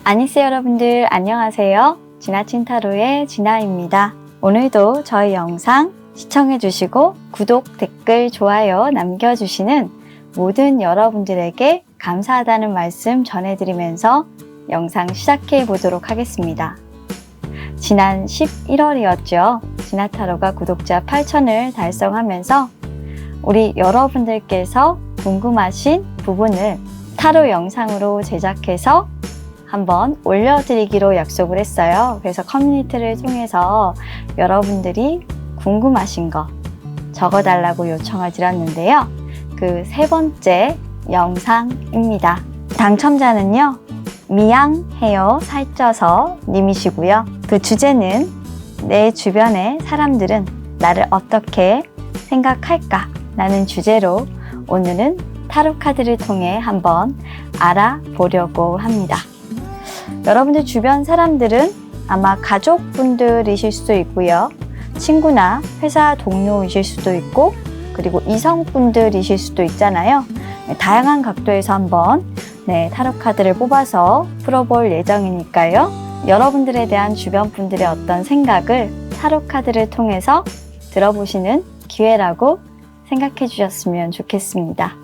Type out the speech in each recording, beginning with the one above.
아니스 여러분들 안녕하세요. 지나친 타로의 진아입니다. 오늘도 저희 영상 시청해주시고 구독, 댓글, 좋아요 남겨주시는 모든 여러분들에게 감사하다는 말씀 전해드리면서 영상 시작해 보도록 하겠습니다. 지난 11월이었죠. 지나타로가 구독자 8,000을 달성하면서 우리 여러분들께서 궁금하신 부분을 타로 영상으로 제작해서 한번 올려드리기로 약속을 했어요. 그래서 커뮤니티를 통해서 여러분들이 궁금하신 거 적어달라고 요청을 드렸는데요. 그 세 번째 영상입니다. 당첨자는요, 미양해요 살쪄서 님이시고요. 그 주제는 내 주변의 사람들은 나를 어떻게 생각할까? 라는 주제로 오늘은 타로 카드를 통해 한번 알아보려고 합니다. 여러분들 주변 사람들은 아마 가족분들이실 수도 있고요. 친구나 회사 동료이실 수도 있고, 그리고 이성분들이실 수도 있잖아요. 다양한 각도에서 한번 타로 카드를 뽑아서 풀어볼 예정이니까요. 여러분들에 대한 주변 분들의 어떤 생각을 타로 카드를 통해서 들어보시는 기회라고 생각해 주셨으면 좋겠습니다.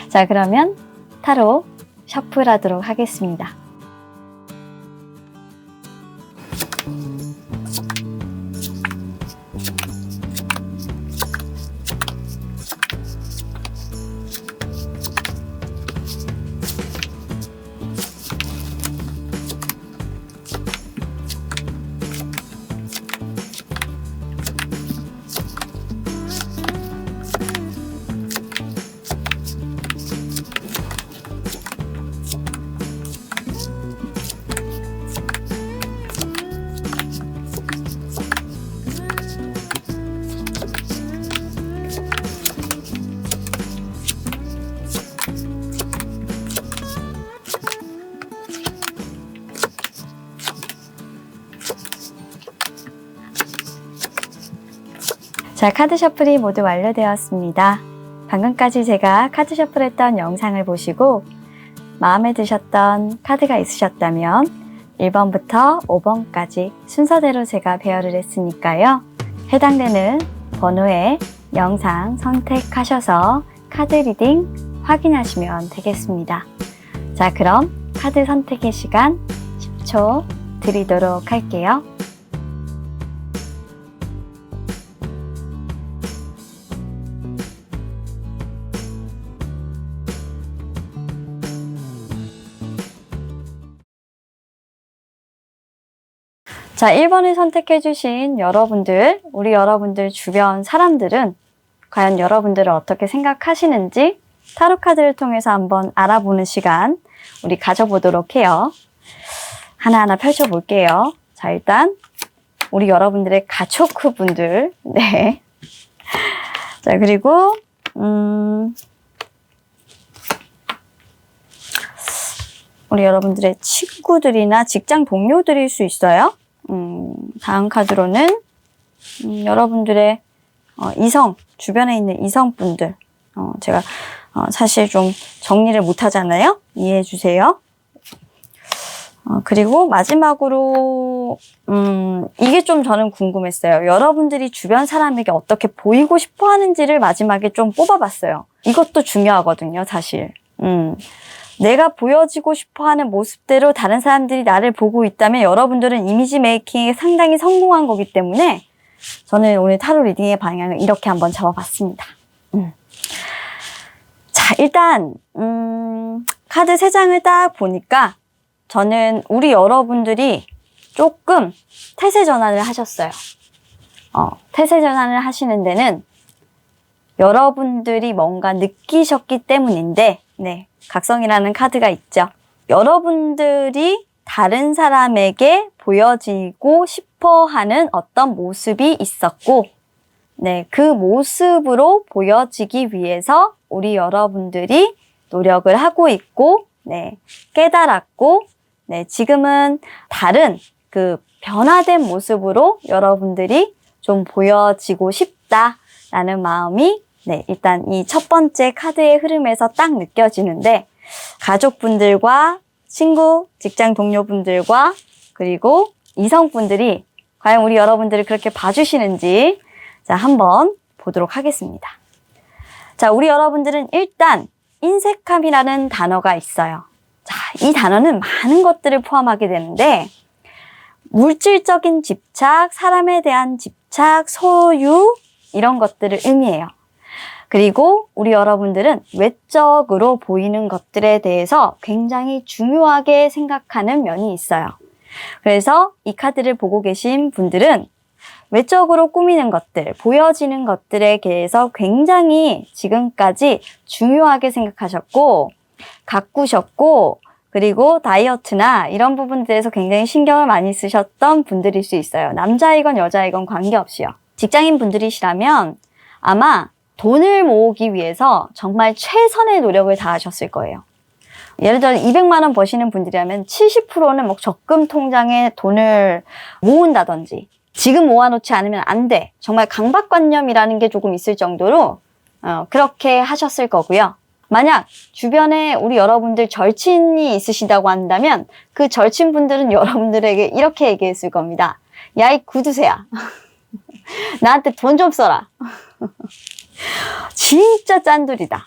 자, 그러면 타로 셔플하도록 하겠습니다. 자, 카드 셔플이 모두 완료되었습니다. 방금까지 제가 카드 셔플했던 영상을 보시고 마음에 드셨던 카드가 있으셨다면 1번부터 5번까지 순서대로 제가 배열을 했으니까요. 해당되는 번호의 영상 선택하셔서 카드 리딩 확인하시면 되겠습니다. 자, 그럼 카드 선택의 시간 10초 드리도록 할게요. 자, 1번을 선택해주신 여러분들, 우리 여러분들 주변 사람들은 과연 여러분들을 어떻게 생각하시는지 타로 카드를 통해서 한번 알아보는 시간 우리 가져보도록 해요. 하나하나 펼쳐볼게요. 자, 일단 우리 여러분들의 가족분들, 자, 그리고 우리 여러분들의 친구들이나 직장 동료들일 수 있어요. 다음 카드로는 여러분들의 주변에 있는 이성분들, 제가 사실 좀 정리를 못 하잖아요. 이해해 주세요. 그리고 마지막으로 이게 좀 저는 궁금했어요. 여러분들이 주변 사람에게 어떻게 보이고 싶어 하는지를 마지막에 좀 뽑아봤어요. 이것도 중요하거든요, 사실. 내가 보여지고 싶어하는 모습대로 다른 사람들이 나를 보고 있다면 여러분들은 이미지 메이킹에 상당히 성공한 거기 때문에 저는 오늘 타로 리딩의 방향을 이렇게 한번 잡아봤습니다. 자, 일단 카드 3장을 딱 보니까 저는 우리 여러분들이 조금 태세 전환을 하셨어요. 태세 전환을 하시는 데는 여러분들이 뭔가 느끼셨기 때문인데, 각성이라는 카드가 있죠. 여러분들이 다른 사람에게 보여지고 싶어 하는 어떤 모습이 있었고, 그 모습으로 보여지기 위해서 우리 여러분들이 노력을 하고 있고, 깨달았고, 지금은 다른 그 변화된 모습으로 여러분들이 좀 보여지고 싶다라는 마음이 일단 이 첫 번째 카드의 흐름에서 딱 느껴지는데, 가족분들과 친구, 직장 동료분들과 그리고 이성분들이 과연 우리 여러분들을 그렇게 봐주시는지 자, 한번 보도록 하겠습니다. 자, 우리 여러분들은 일단 인색함이라는 단어가 있어요. 자, 이 단어는 많은 것들을 포함하게 되는데 물질적인 집착, 사람에 대한 집착, 소유 이런 것들을 의미해요. 그리고 우리 여러분들은 외적으로 보이는 것들에 대해서 굉장히 중요하게 생각하는 면이 있어요. 그래서 이 카드를 보고 계신 분들은 외적으로 꾸미는 것들, 보여지는 것들에 대해서 굉장히 지금까지 중요하게 생각하셨고 가꾸셨고 그리고 다이어트나 이런 부분들에서 굉장히 신경을 많이 쓰셨던 분들일 수 있어요. 남자이건 여자이건 관계없이요. 직장인 분들이시라면 아마 돈을 모으기 위해서 정말 최선의 노력을 다하셨을 거예요. 예를 들어 200만 원 버시는 분들이라면 70%는 뭐 적금 통장에 돈을 모은다든지 지금 모아놓지 않으면 안 돼. 정말 강박관념이라는 게 조금 있을 정도로 그렇게 하셨을 거고요. 만약 주변에 우리 여러분들 절친이 있으시다고 한다면 그 절친분들은 여러분들에게 이렇게 얘기했을 겁니다. 야, 이 구두쇠야. 나한테 돈 좀 써라. 진짜 짠돌이다.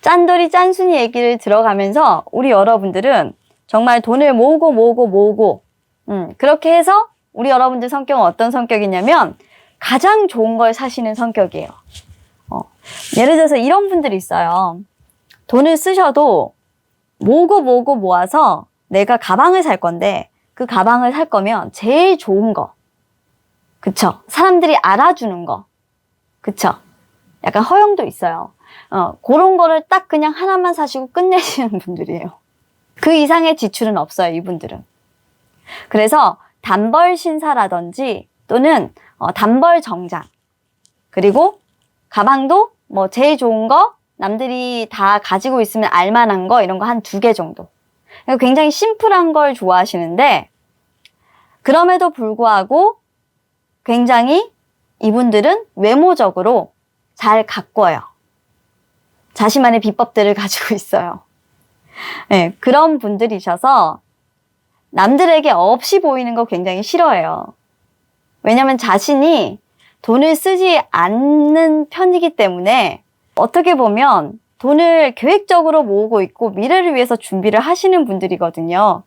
짠돌이 짠순이 얘기를 들어가면서 우리 여러분들은 정말 돈을 모으고 그렇게 해서 우리 여러분들 성격은 어떤 성격이냐면 가장 좋은 걸 사시는 성격이에요. 예를 들어서 이런 분들이 있어요. 돈을 쓰셔도 모아서 내가 가방을 살 건데 그 가방을 살 거면 제일 좋은 거. 그쵸? 사람들이 알아주는 거. 그쵸? 약간 허영도 있어요. 그런 거를 딱 그냥 하나만 사시고 끝내시는 분들이에요. 그 이상의 지출은 없어요, 이분들은. 그래서 단벌 신사라든지 또는 단벌 정장 그리고 가방도 뭐 제일 좋은 거 남들이 다 가지고 있으면 알만한 거 이런 거 한 2개 정도. 굉장히 심플한 걸 좋아하시는데 그럼에도 불구하고 굉장히 이분들은 외모적으로 잘 가꿔요. 자신만의 비법들을 가지고 있어요. 네, 그런 분들이셔서 남들에게 없이 보이는 거 굉장히 싫어해요. 왜냐면 자신이 돈을 쓰지 않는 편이기 때문에 어떻게 보면 돈을 계획적으로 모으고 있고 미래를 위해서 준비를 하시는 분들이거든요.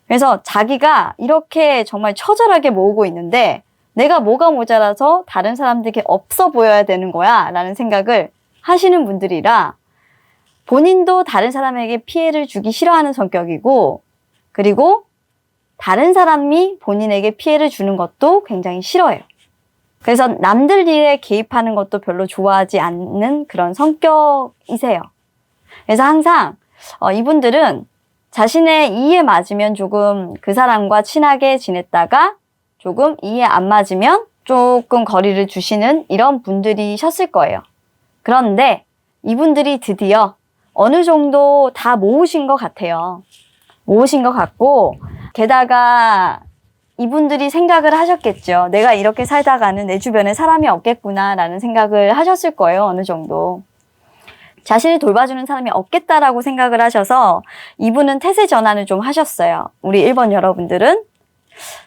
그래서 자기가 이렇게 정말 처절하게 모으고 있는데 내가 뭐가 모자라서 다른 사람들에게 없어 보여야 되는 거야 라는 생각을 하시는 분들이라 본인도 다른 사람에게 피해를 주기 싫어하는 성격이고 그리고 다른 사람이 본인에게 피해를 주는 것도 굉장히 싫어해요. 그래서 남들 일에 개입하는 것도 별로 좋아하지 않는 그런 성격이세요. 그래서 항상 이분들은 자신의 이에 맞으면 조금 그 사람과 친하게 지냈다가 조금 이에 안 맞으면 조금 거리를 두시는 이런 분들이셨을 거예요. 그런데 이분들이 드디어 어느 정도 다 모으신 것 같아요. 모으신 것 같고 게다가 이분들이 생각을 하셨겠죠. 내가 이렇게 살다가는 내 주변에 사람이 없겠구나 라는 생각을 하셨을 거예요. 어느 정도. 자신을 돌봐주는 사람이 없겠다라고 생각을 하셔서 이분은 태세 전환을 좀 하셨어요. 우리 1번 여러분들은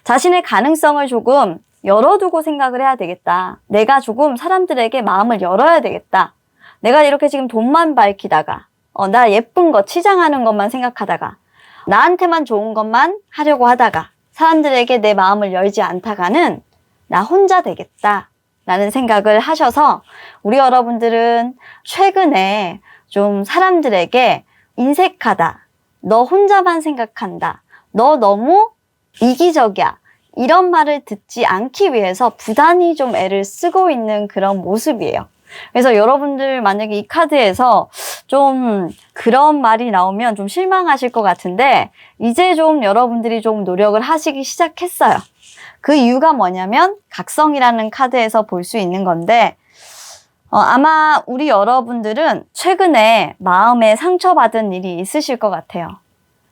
자신의 가능성을 조금 열어두고 생각을 해야 되겠다. 내가 조금 사람들에게 마음을 열어야 되겠다. 내가 이렇게 지금 돈만 밝히다가 나 예쁜 거 치장하는 것만 생각하다가 나한테만 좋은 것만 하려고 하다가 사람들에게 내 마음을 열지 않다가는 나 혼자 되겠다 라는 생각을 하셔서 우리 여러분들은 최근에 좀 사람들에게 인색하다, 너 혼자만 생각한다, 너 너무 이기적이야 이런 말을 듣지 않기 위해서 부단히 좀 애를 쓰고 있는 그런 모습이에요. 그래서 여러분들 만약에 이 카드에서 좀 그런 말이 나오면 좀 실망하실 것 같은데 이제 좀 여러분들이 좀 노력을 하시기 시작했어요. 그 이유가 뭐냐면 각성이라는 카드에서 볼 수 있는 건데 아마 우리 여러분들은 최근에 마음에 상처받은 일이 있으실 것 같아요.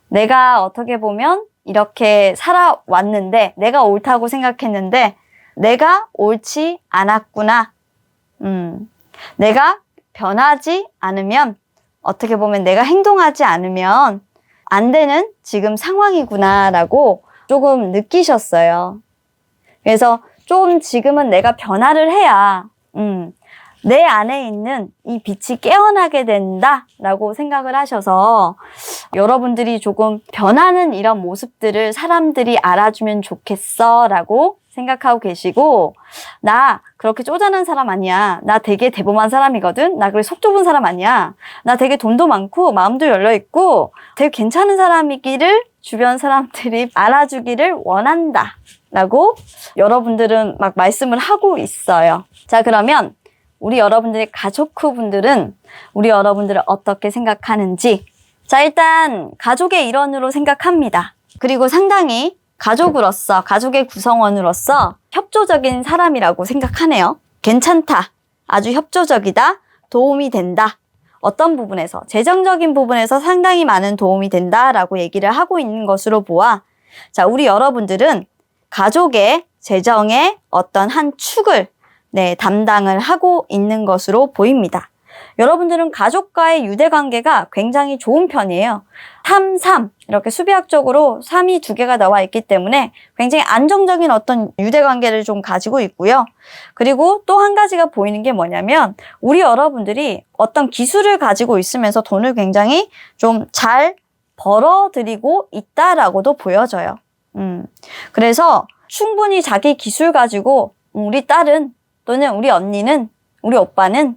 내가 어떻게 보면 이렇게 살아왔는데 내가 옳다고 생각했는데 내가 옳지 않았구나. 내가 변하지 않으면 어떻게 보면 내가 행동하지 않으면 안 되는 지금 상황이구나라고 조금 느끼셨어요. 그래서 좀 지금은 내가 변화를 해야 내 안에 있는 이 빛이 깨어나게 된다라고 생각을 하셔서 여러분들이 조금 변하는 이런 모습들을 사람들이 알아주면 좋겠어라고 생각하고 계시고, 나 그렇게 쪼잔한 사람 아니야. 나 되게 대범한 사람이거든. 나 그래 속 좁은 사람 아니야. 나 되게 돈도 많고 마음도 열려있고 되게 괜찮은 사람이기를 주변 사람들이 알아주기를 원한다 라고 여러분들은 막 말씀을 하고 있어요. 자, 그러면 우리 여러분들의 가족분들은 우리 여러분들을 어떻게 생각하는지, 자, 일단 가족의 일원으로 생각합니다. 그리고 상당히 가족으로서, 가족의 구성원으로서 협조적인 사람이라고 생각하네요. 괜찮다, 아주 협조적이다, 도움이 된다. 어떤 부분에서, 재정적인 부분에서 상당히 많은 도움이 된다라고 얘기를 하고 있는 것으로 보아, 자, 우리 여러분들은 가족의 재정의 어떤 한 축을 담당을 하고 있는 것으로 보입니다. 여러분들은 가족과의 유대관계가 굉장히 좋은 편이에요. 3, 3 이렇게 수비학적으로 3이 2개가 나와 있기 때문에 굉장히 안정적인 어떤 유대관계를 좀 가지고 있고요. 그리고 또 한 가지가 보이는 게 뭐냐면, 우리 여러분들이 어떤 기술을 가지고 있으면서 돈을 굉장히 좀 잘 벌어들이고 있다라고도 보여져요. 그래서 충분히 자기 기술 가지고 우리 딸은 또는 우리 언니는, 우리 오빠는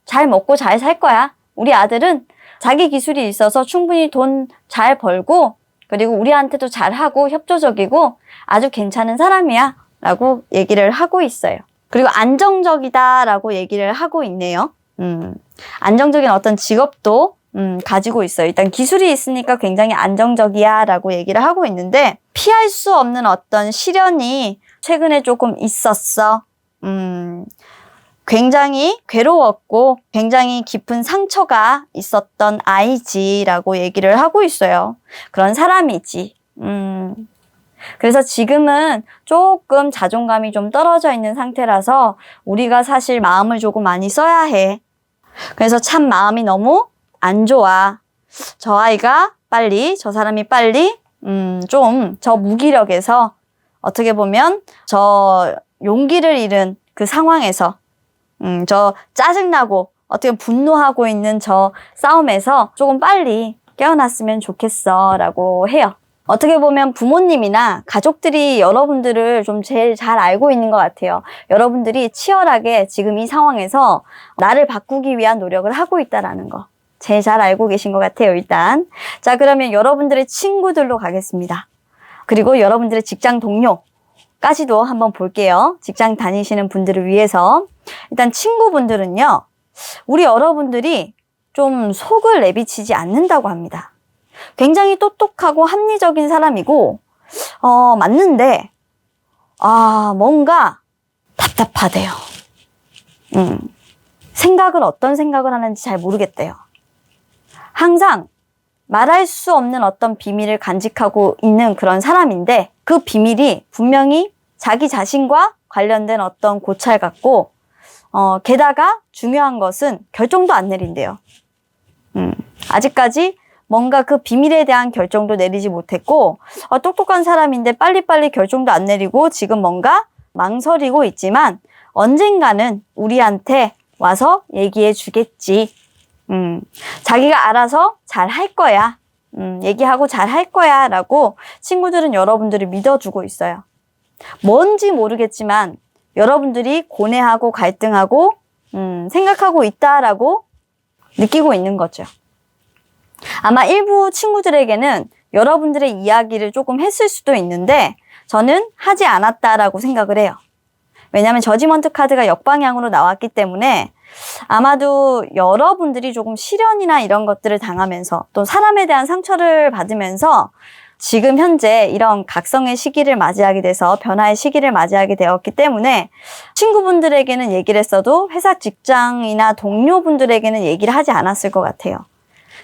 잘 먹고 잘 살 거야. 우리 아들은 자기 기술이 있어서 충분히 돈 잘 벌고, 그리고 우리한테도 잘하고 협조적이고 아주 괜찮은 사람이야 라고 얘기를 하고 있어요. 그리고 안정적이다 라고 얘기를 하고 있네요. 안정적인 어떤 직업도 가지고 있어요. 일단 기술이 있으니까 굉장히 안정적이야 라고 얘기를 하고 있는데, 피할 수 없는 어떤 시련이 최근에 조금 있었어. 굉장히 괴로웠고 굉장히 깊은 상처가 있었던 아이지라고 얘기를 하고 있어요. 그런 사람이지. 그래서 지금은 조금 자존감이 좀 떨어져 있는 상태라서 우리가 사실 마음을 조금 많이 써야 해. 그래서 참 마음이 너무 안 좋아. 저 아이가 빨리, 저 사람이 빨리 좀 저 무기력에서, 어떻게 보면 저 용기를 잃은 그 상황에서, 저 짜증나고 어떻게 분노하고 있는 저 싸움에서 조금 빨리 깨어났으면 좋겠어 라고 해요. 어떻게 보면 부모님이나 가족들이 여러분들을 좀 제일 잘 알고 있는 것 같아요. 여러분들이 치열하게 지금 이 상황에서 나를 바꾸기 위한 노력을 하고 있다라는 거 제일 잘 알고 계신 것 같아요, 일단. 자, 그러면 여러분들의 친구들로 가겠습니다. 그리고 여러분들의 직장 동료까지도 한번 볼게요. 직장 다니시는 분들을 위해서. 일단 친구분들은요, 우리 여러분들이 좀 속을 내비치지 않는다고 합니다. 굉장히 똑똑하고 합리적인 사람이고, 맞는데, 뭔가 답답하대요. 어떤 생각을 하는지 잘 모르겠대요. 항상 말할 수 없는 어떤 비밀을 간직하고 있는 그런 사람인데, 그 비밀이 분명히 자기 자신과 관련된 어떤 고찰 같고, 게다가 중요한 것은 결정도 안 내린대요. 아직까지 뭔가 그 비밀에 대한 결정도 내리지 못했고, 똑똑한 사람인데 빨리빨리 결정도 안 내리고 지금 뭔가 망설이고 있지만 언젠가는 우리한테 와서 얘기해 주겠지. 자기가 알아서 잘 할 거야. 얘기하고 잘 할 거야 라고 친구들은 여러분들을 믿어주고 있어요. 뭔지 모르겠지만 여러분들이 고뇌하고 갈등하고 생각하고 있다라고 느끼고 있는 거죠. 아마 일부 친구들에게는 여러분들의 이야기를 조금 했을 수도 있는데 저는 하지 않았다라고 생각을 해요. 왜냐하면 저지먼트 카드가 역방향으로 나왔기 때문에 아마도 여러분들이 조금 시련이나 이런 것들을 당하면서 또 사람에 대한 상처를 받으면서 지금 현재 이런 각성의 시기를 맞이하게 돼서 변화의 시기를 맞이하게 되었기 때문에 친구분들에게는 얘기를 했어도 회사 직장이나 동료분들에게는 얘기를 하지 않았을 것 같아요.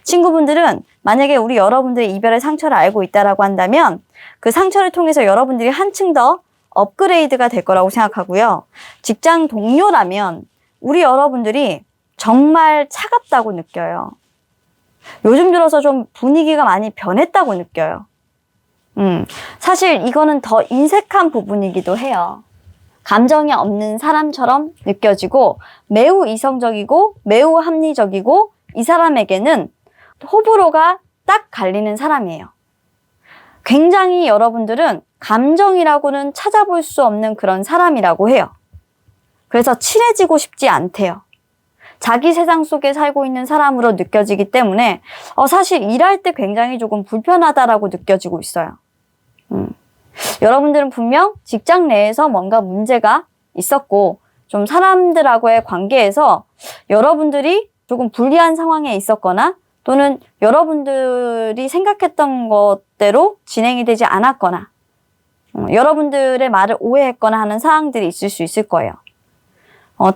친구분들은 만약에 우리 여러분들의 이별의 상처를 알고 있다라고 한다면 그 상처를 통해서 여러분들이 한층 더 업그레이드가 될 거라고 생각하고요. 직장 동료라면 우리 여러분들이 정말 차갑다고 느껴요. 요즘 들어서 좀 분위기가 많이 변했다고 느껴요. 사실 이거는 더 인색한 부분이기도 해요. 감정이 없는 사람처럼 느껴지고 매우 이성적이고 매우 합리적이고 이 사람에게는 호불호가 딱 갈리는 사람이에요. 굉장히 여러분들은 감정이라고는 찾아볼 수 없는 그런 사람이라고 해요. 그래서 친해지고 싶지 않대요. 자기 세상 속에 살고 있는 사람으로 느껴지기 때문에 사실 일할 때 굉장히 조금 불편하다라고 느껴지고 있어요. 여러분들은 분명 직장 내에서 뭔가 문제가 있었고 좀 사람들하고의 관계에서 여러분들이 조금 불리한 상황에 있었거나 또는 여러분들이 생각했던 것대로 진행이 되지 않았거나 여러분들의 말을 오해했거나 하는 사항들이 있을 수 있을 거예요.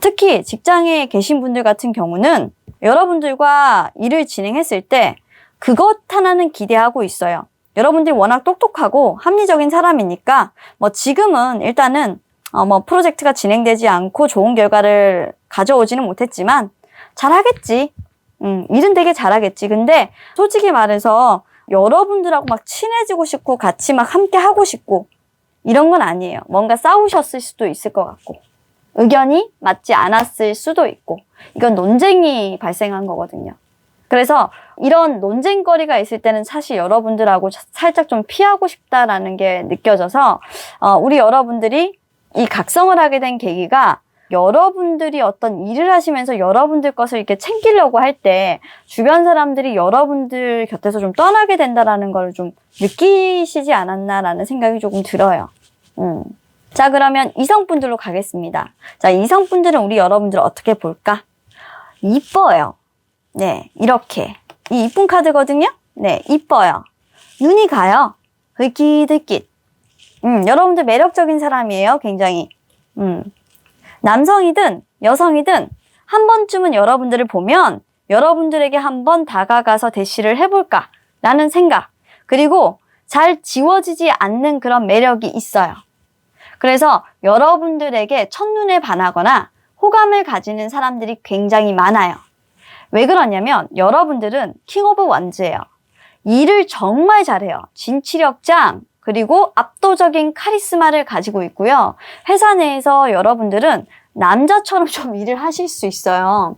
특히 직장에 계신 분들 같은 경우는 여러분들과 일을 진행했을 때 그것 하나는 기대하고 있어요. 여러분들이 워낙 똑똑하고 합리적인 사람이니까 지금은 일단은 프로젝트가 진행되지 않고 좋은 결과를 가져오지는 못했지만 잘하겠지. 일은 되게 잘하겠지. 근데 솔직히 말해서 여러분들하고 막 친해지고 싶고 같이 막 함께 하고 싶고 이런 건 아니에요. 뭔가 싸우셨을 수도 있을 것 같고 의견이 맞지 않았을 수도 있고 이건 논쟁이 발생한 거거든요. 그래서 이런 논쟁거리가 있을 때는 사실 여러분들하고 살짝 좀 피하고 싶다라는 게 느껴져서 우리 여러분들이 이 각성을 하게 된 계기가 여러분들이 어떤 일을 하시면서 여러분들 것을 이렇게 챙기려고 할 때 주변 사람들이 여러분들 곁에서 좀 떠나게 된다라는 걸 좀 느끼시지 않았나라는 생각이 조금 들어요. 자, 그러면 이성분들로 가겠습니다. 자, 이성분들은 우리 여러분들을 어떻게 볼까? 이뻐요. 네, 이렇게. 이 이쁜 카드거든요? 네, 이뻐요. 눈이 가요. 흘깃흘깃. 여러분들 매력적인 사람이에요, 굉장히. 남성이든 여성이든 한 번쯤은 여러분들을 보면 여러분들에게 한번 다가가서 대시를 해볼까? 라는 생각. 그리고 잘 지워지지 않는 그런 매력이 있어요. 그래서 여러분들에게 첫눈에 반하거나 호감을 가지는 사람들이 굉장히 많아요. 왜 그러냐면 여러분들은 킹 오브 원즈예요. 일을 정말 잘해요. 진취력장 그리고 압도적인 카리스마를 가지고 있고요. 회사 내에서 여러분들은 남자처럼 좀 일을 하실 수 있어요.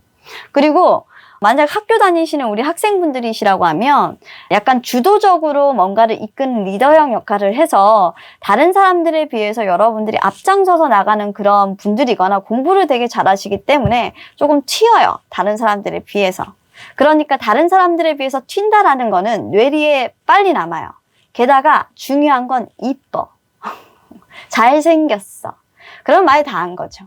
그리고 만약 학교 다니시는 우리 학생분들이시라고 하면 약간 주도적으로 뭔가를 이끄는 리더형 역할을 해서 다른 사람들에 비해서 여러분들이 앞장서서 나가는 그런 분들이거나 공부를 되게 잘하시기 때문에 조금 튀어요. 다른 사람들에 비해서. 그러니까 다른 사람들에 비해서 튄다라는 거는 뇌리에 빨리 남아요. 게다가 중요한 건 이뻐. 잘생겼어. 그런 말 다 한 거죠.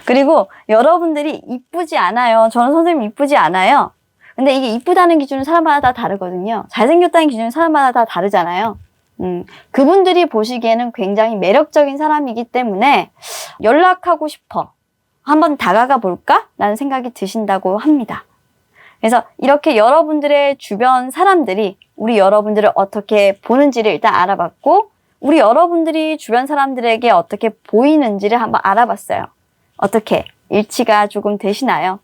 그리고 여러분들이 이쁘지 않아요. 저는 선생님 이쁘지 않아요. 근데 이게 이쁘다는 기준은 사람마다 다 다르거든요. 잘생겼다는 기준은 사람마다 다 다르잖아요. 그분들이 보시기에는 굉장히 매력적인 사람이기 때문에 연락하고 싶어. 한번 다가가 볼까? 라는 생각이 드신다고 합니다. 그래서 이렇게 여러분들의 주변 사람들이 우리 여러분들을 어떻게 보는지를 일단 알아봤고 우리 여러분들이 주변 사람들에게 어떻게 보이는지를 한번 알아봤어요. 어떻게 일치가 조금 되시나요?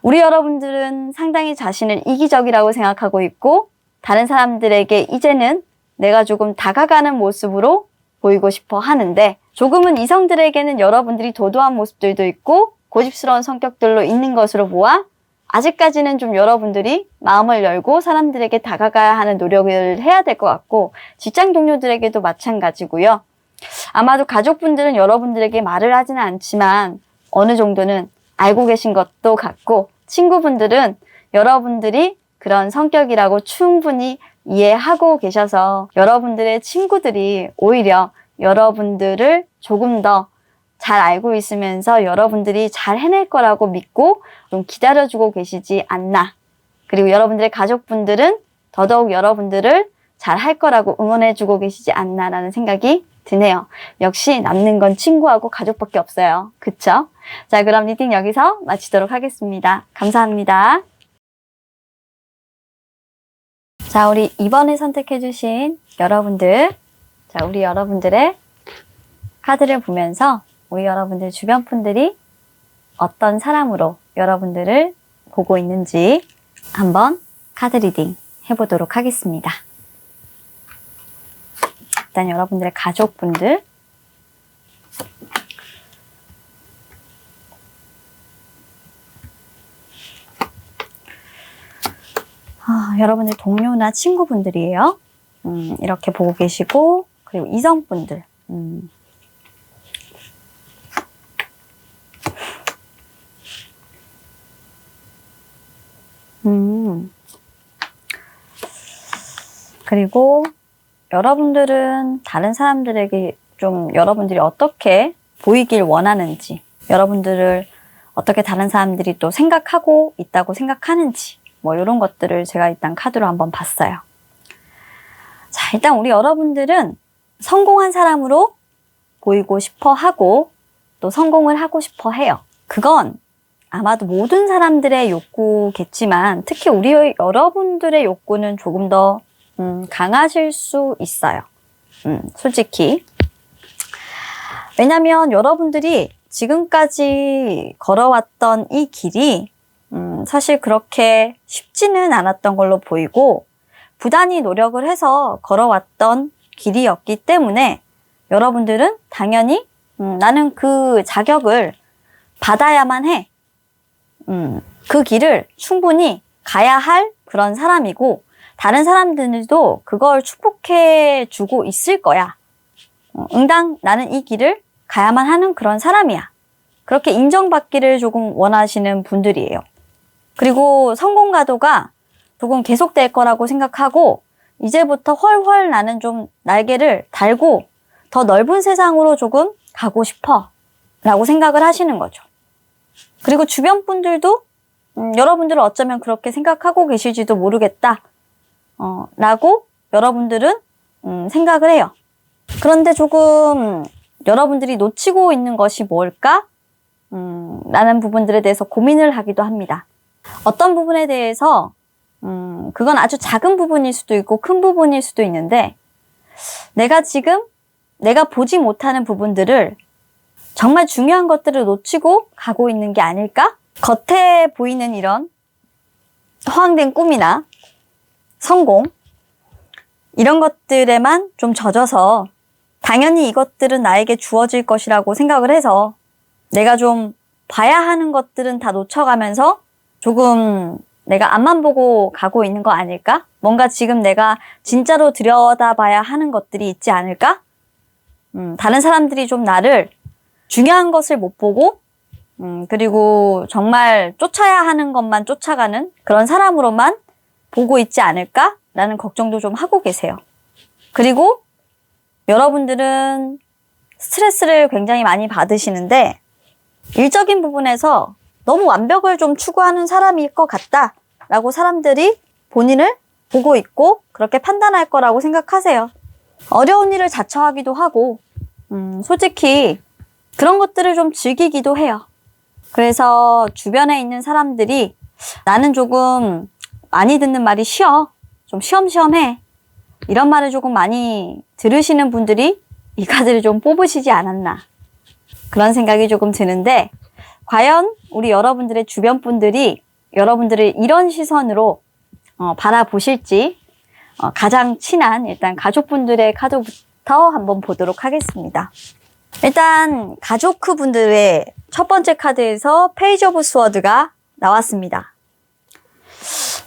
우리 여러분들은 상당히 자신을 이기적이라고 생각하고 있고 다른 사람들에게 이제는 내가 조금 다가가는 모습으로 보이고 싶어 하는데 조금은 이성들에게는 여러분들이 도도한 모습들도 있고 고집스러운 성격들로 있는 것으로 보아 아직까지는 좀 여러분들이 마음을 열고 사람들에게 다가가야 하는 노력을 해야 될 것 같고 직장 동료들에게도 마찬가지고요. 아마도 가족분들은 여러분들에게 말을 하지는 않지만 어느 정도는 알고 계신 것도 같고 친구분들은 여러분들이 그런 성격이라고 충분히 이해하고 계셔서 여러분들의 친구들이 오히려 여러분들을 조금 더 잘 알고 있으면서 여러분들이 잘 해낼 거라고 믿고 좀 기다려주고 계시지 않나. 그리고 여러분들의 가족분들은 더더욱 여러분들을 잘 할 거라고 응원해주고 계시지 않나라는 생각이 드네요. 역시 남는 건 친구하고 가족밖에 없어요. 그쵸? 자, 그럼 리딩 여기서 마치도록 하겠습니다. 감사합니다. 자, 우리 이번에 선택해주신 여러분들. 자, 우리 여러분들의 카드를 보면서 우리 여러분들 주변 분들이 어떤 사람으로 여러분들을 보고 있는지 한번 카드 리딩 해보도록 하겠습니다. 일단 여러분들의 가족분들, 여러분들 동료나 친구분들이에요. 이렇게 보고 계시고, 그리고 이성분들, 그리고 여러분들은 다른 사람들에게 좀 여러분들이 어떻게 보이길 원하는지, 여러분들을 어떻게 다른 사람들이 또 생각하고 있다고 생각하는지, 뭐 이런 것들을 제가 일단 카드로 한번 봤어요. 자, 일단 우리 여러분들은 성공한 사람으로 보이고 싶어 하고 또 성공을 하고 싶어 해요. 그건 아마도 모든 사람들의 욕구겠지만 특히 우리 여러분들의 욕구는 조금 더 강하실 수 있어요. 솔직히. 왜냐면 여러분들이 지금까지 걸어왔던 이 길이 사실 그렇게 쉽지는 않았던 걸로 보이고 부단히 노력을 해서 걸어왔던 길이었기 때문에 여러분들은 당연히 나는 그 자격을 받아야만 해. 그 길을 충분히 가야 할 그런 사람이고 다른 사람들도 그걸 축복해 주고 있을 거야. 응당 나는 이 길을 가야만 하는 그런 사람이야. 그렇게 인정받기를 조금 원하시는 분들이에요. 그리고 성공 가도가 조금 계속될 거라고 생각하고 이제부터 훨훨 나는 좀 날개를 달고 더 넓은 세상으로 조금 가고 싶어 라고 생각을 하시는 거죠. 그리고 주변 분들도 여러분들은 어쩌면 그렇게 생각하고 계실지도 모르겠다 라고 여러분들은 생각을 해요. 그런데 조금 여러분들이 놓치고 있는 것이 뭘까? 라는 부분들에 대해서 고민을 하기도 합니다. 어떤 부분에 대해서 그건 아주 작은 부분일 수도 있고 큰 부분일 수도 있는데 내가 지금 내가 보지 못하는 부분들을 정말 중요한 것들을 놓치고 가고 있는 게 아닐까? 겉에 보이는 이런 허황된 꿈이나 성공 이런 것들에만 좀 젖어서 당연히 이것들은 나에게 주어질 것이라고 생각을 해서 내가 좀 봐야 하는 것들은 다 놓쳐가면서 조금 내가 앞만 보고 가고 있는 거 아닐까? 뭔가 지금 내가 진짜로 들여다봐야 하는 것들이 있지 않을까? 다른 사람들이 좀 나를 중요한 것을 못 보고 그리고 정말 쫓아야 하는 것만 쫓아가는 그런 사람으로만 보고 있지 않을까? 라는 걱정도 좀 하고 계세요. 그리고 여러분들은 스트레스를 굉장히 많이 받으시는데 일적인 부분에서 너무 완벽을 좀 추구하는 사람일 것 같다 라고 사람들이 본인을 보고 있고 그렇게 판단할 거라고 생각하세요. 어려운 일을 자처하기도 하고 솔직히 그런 것들을 좀 즐기기도 해요. 그래서 주변에 있는 사람들이 나는 조금 많이 듣는 말이 쉬어. 좀 쉬엄쉬엄해. 이런 말을 조금 많이 들으시는 분들이 이 카드를 좀 뽑으시지 않았나. 그런 생각이 조금 드는데 과연 우리 여러분들의 주변 분들이 여러분들을 이런 시선으로 바라보실지 가장 친한 일단 가족분들의 카드부터 한번 보도록 하겠습니다. 일단 가족 분들의 첫 번째 카드에서 페이지 오브 스워드가 나왔습니다.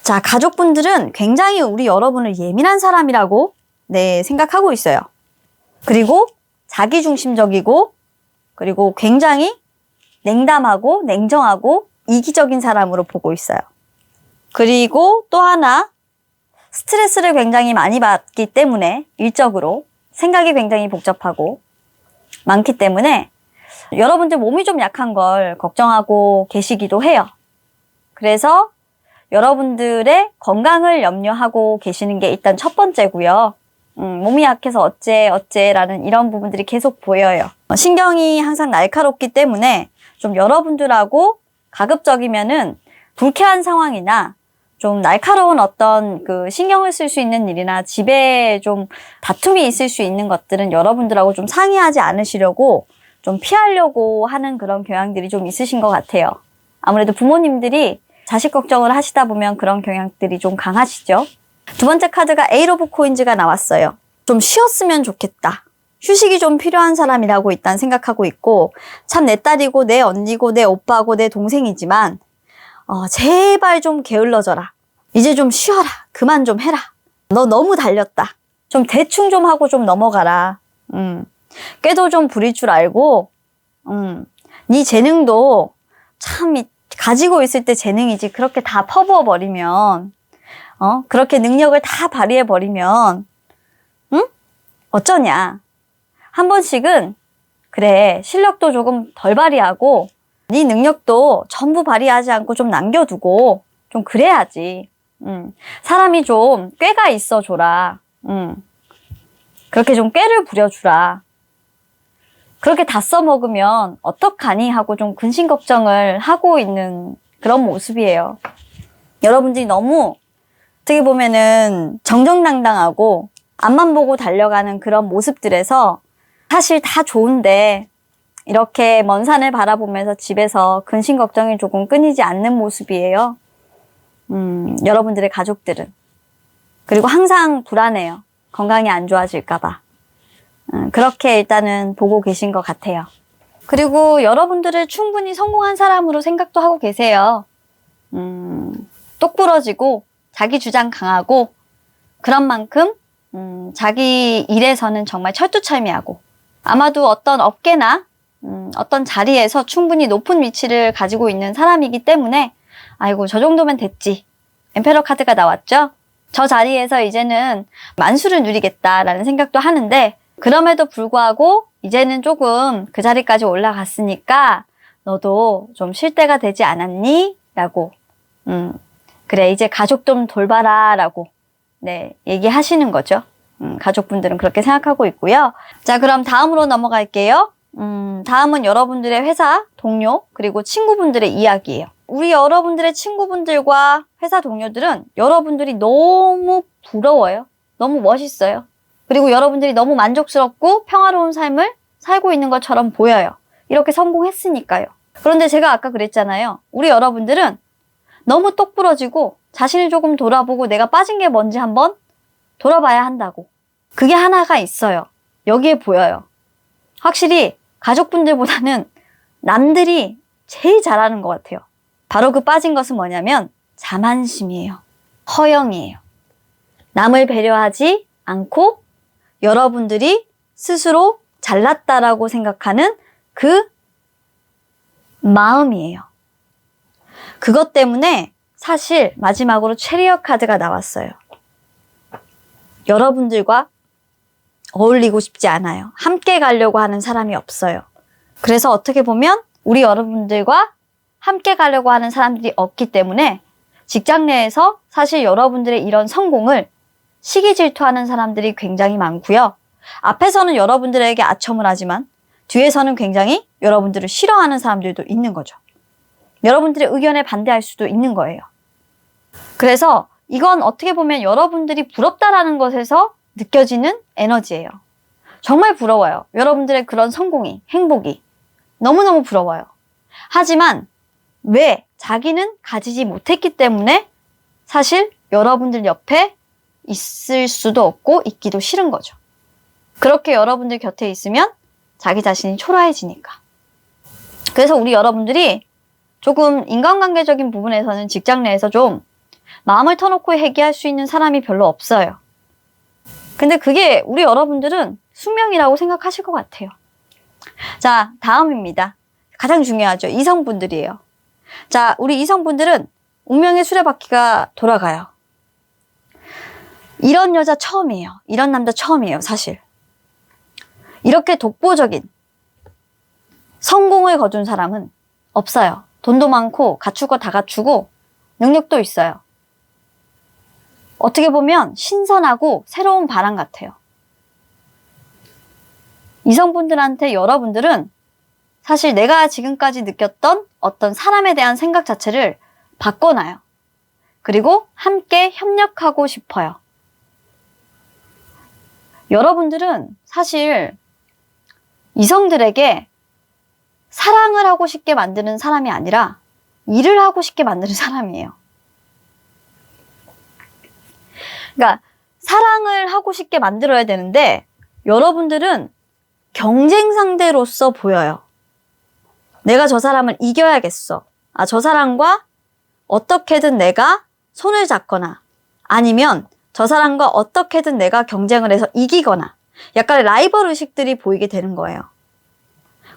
자, 가족분들은 굉장히 우리 여러분을 예민한 사람이라고 생각하고 있어요. 그리고 자기중심적이고 그리고 굉장히 냉담하고 냉정하고 이기적인 사람으로 보고 있어요. 그리고 또 하나 스트레스를 굉장히 많이 받기 때문에 일적으로 생각이 굉장히 복잡하고 많기 때문에 여러분들 몸이 좀 약한 걸 걱정하고 계시기도 해요. 그래서 여러분들의 건강을 염려하고 계시는 게 일단 첫 번째고요. 몸이 약해서 어째라는 이런 부분들이 계속 보여요. 신경이 항상 날카롭기 때문에 좀 여러분들하고 가급적이면은 불쾌한 상황이나 좀 날카로운 어떤 그 신경을 쓸 수 있는 일이나 집에 좀 다툼이 있을 수 있는 것들은 여러분들하고 좀 상의하지 않으시려고 좀 피하려고 하는 그런 경향들이 좀 있으신 것 같아요. 아무래도 부모님들이 자식 걱정을 하시다 보면 그런 경향들이 좀 강하시죠. 두 번째 카드가 에이트 오브 코인즈가 나왔어요. 좀 쉬었으면 좋겠다. 휴식이 좀 필요한 사람이라고 일단 생각하고 있고, 참 내 딸이고 내 언니고 내 오빠고 내 동생이지만 제발 좀 게을러져라. 이제 좀 쉬어라. 그만 좀 해라. 너 너무 달렸다. 좀 대충 좀 하고 좀 넘어가라. 꾀도 좀 부릴 줄 알고, 네 재능도 참 가지고 있을 때 재능이지 그렇게 다 퍼부어 버리면, 그렇게 능력을 다 발휘해 버리면, 어쩌냐. 한 번씩은 그래, 실력도 조금 덜 발휘하고 네 능력도 전부 발휘하지 않고 좀 남겨두고 좀 그래야지. 사람이 좀 꾀가 있어 줘라. 그렇게 좀 꾀를 부려주라. 그렇게 다 써먹으면 어떡하니 하고 좀 근심 걱정을 하고 있는 그런 모습이에요. 여러분들이 너무 어떻게 보면은 정정당당하고 앞만 보고 달려가는 그런 모습들에서 사실 다 좋은데 이렇게 먼 산을 바라보면서 집에서 근심 걱정이 조금 끊이지 않는 모습이에요. 여러분들의 가족들은. 그리고 항상 불안해요. 건강이 안 좋아질까봐. 그렇게 일단은 보고 계신 것 같아요. 그리고 여러분들을 충분히 성공한 사람으로 생각도 하고 계세요. 똑부러지고 자기 주장 강하고 그런 만큼 자기 일에서는 정말 철두철미하고 아마도 어떤 업계나 어떤 자리에서 충분히 높은 위치를 가지고 있는 사람이기 때문에 아이고 저 정도면 됐지. 엠페러 카드가 나왔죠? 저 자리에서 이제는 만수를 누리겠다라는 생각도 하는데 그럼에도 불구하고 이제는 조금 그 자리까지 올라갔으니까 너도 좀 쉴 때가 되지 않았니? 라고 그래 이제 가족 좀 돌봐라 라고 네 얘기하시는 거죠. 가족분들은 그렇게 생각하고 있고요. 자, 그럼 다음으로 넘어갈게요. 다음은 여러분들의 회사 동료 그리고 친구분들의 이야기예요. 우리 여러분들의 친구분들과 회사 동료들은 여러분들이 너무 부러워요. 너무 멋있어요. 그리고 여러분들이 너무 만족스럽고 평화로운 삶을 살고 있는 것처럼 보여요. 이렇게 성공했으니까요. 그런데 제가 아까 그랬잖아요. 우리 여러분들은 너무 똑부러지고 자신을 조금 돌아보고 내가 빠진 게 뭔지 한번 돌아봐야 한다고. 그게 하나가 있어요. 여기에 보여요. 확실히 가족분들보다는 남들이 제일 잘하는 것 같아요. 바로 그 빠진 것은 뭐냐면 자만심이에요. 허영이에요. 남을 배려하지 않고 여러분들이 스스로 잘났다라고 생각하는 그 마음이에요. 그것 때문에 사실 마지막으로 체리엇 카드가 나왔어요. 여러분들과 어울리고 싶지 않아요. 함께 가려고 하는 사람이 없어요. 그래서 어떻게 보면 우리 여러분들과 함께 가려고 하는 사람들이 없기 때문에 직장 내에서 사실 여러분들의 이런 성공을 시기 질투하는 사람들이 굉장히 많고요. 앞에서는 여러분들에게 아첨을 하지만 뒤에서는 굉장히 여러분들을 싫어하는 사람들도 있는 거죠. 여러분들의 의견에 반대할 수도 있는 거예요. 그래서 이건 어떻게 보면 여러분들이 부럽다라는 것에서 느껴지는 에너지예요. 정말 부러워요. 여러분들의 그런 성공이, 행복이. 너무너무 부러워요. 하지만 왜 자기는 가지지 못했기 때문에 사실 여러분들 옆에 있을 수도 없고 있기도 싫은 거죠. 그렇게 여러분들 곁에 있으면 자기 자신이 초라해지니까. 그래서 우리 여러분들이 조금 인간관계적인 부분에서는 직장 내에서 좀 마음을 터놓고 얘기할 수 있는 사람이 별로 없어요. 근데 그게 우리 여러분들은 숙명이라고 생각하실 것 같아요. 자, 다음입니다. 가장 중요하죠. 이성분들이에요. 자, 우리 이성분들은 운명의 수레바퀴가 돌아가요. 이런 여자 처음이에요. 이런 남자 처음이에요, 사실. 이렇게 독보적인 성공을 거둔 사람은 없어요. 돈도 많고 갖출 거 다 갖추고 능력도 있어요. 어떻게 보면 신선하고 새로운 바람 같아요. 이성분들한테 여러분들은 사실 내가 지금까지 느꼈던 어떤 사람에 대한 생각 자체를 바꿔놔요. 그리고 함께 협력하고 싶어요. 여러분들은 사실 이성들에게 사랑을 하고 싶게 만드는 사람이 아니라 일을 하고 싶게 만드는 사람이에요. 그러니까 사랑을 하고 싶게 만들어야 되는데 여러분들은 경쟁 상대로서 보여요. 내가 저 사람을 이겨야겠어. 저 사람과 어떻게든 내가 손을 잡거나 아니면 저 사람과 어떻게든 내가 경쟁을 해서 이기거나 약간의 라이벌 의식들이 보이게 되는 거예요.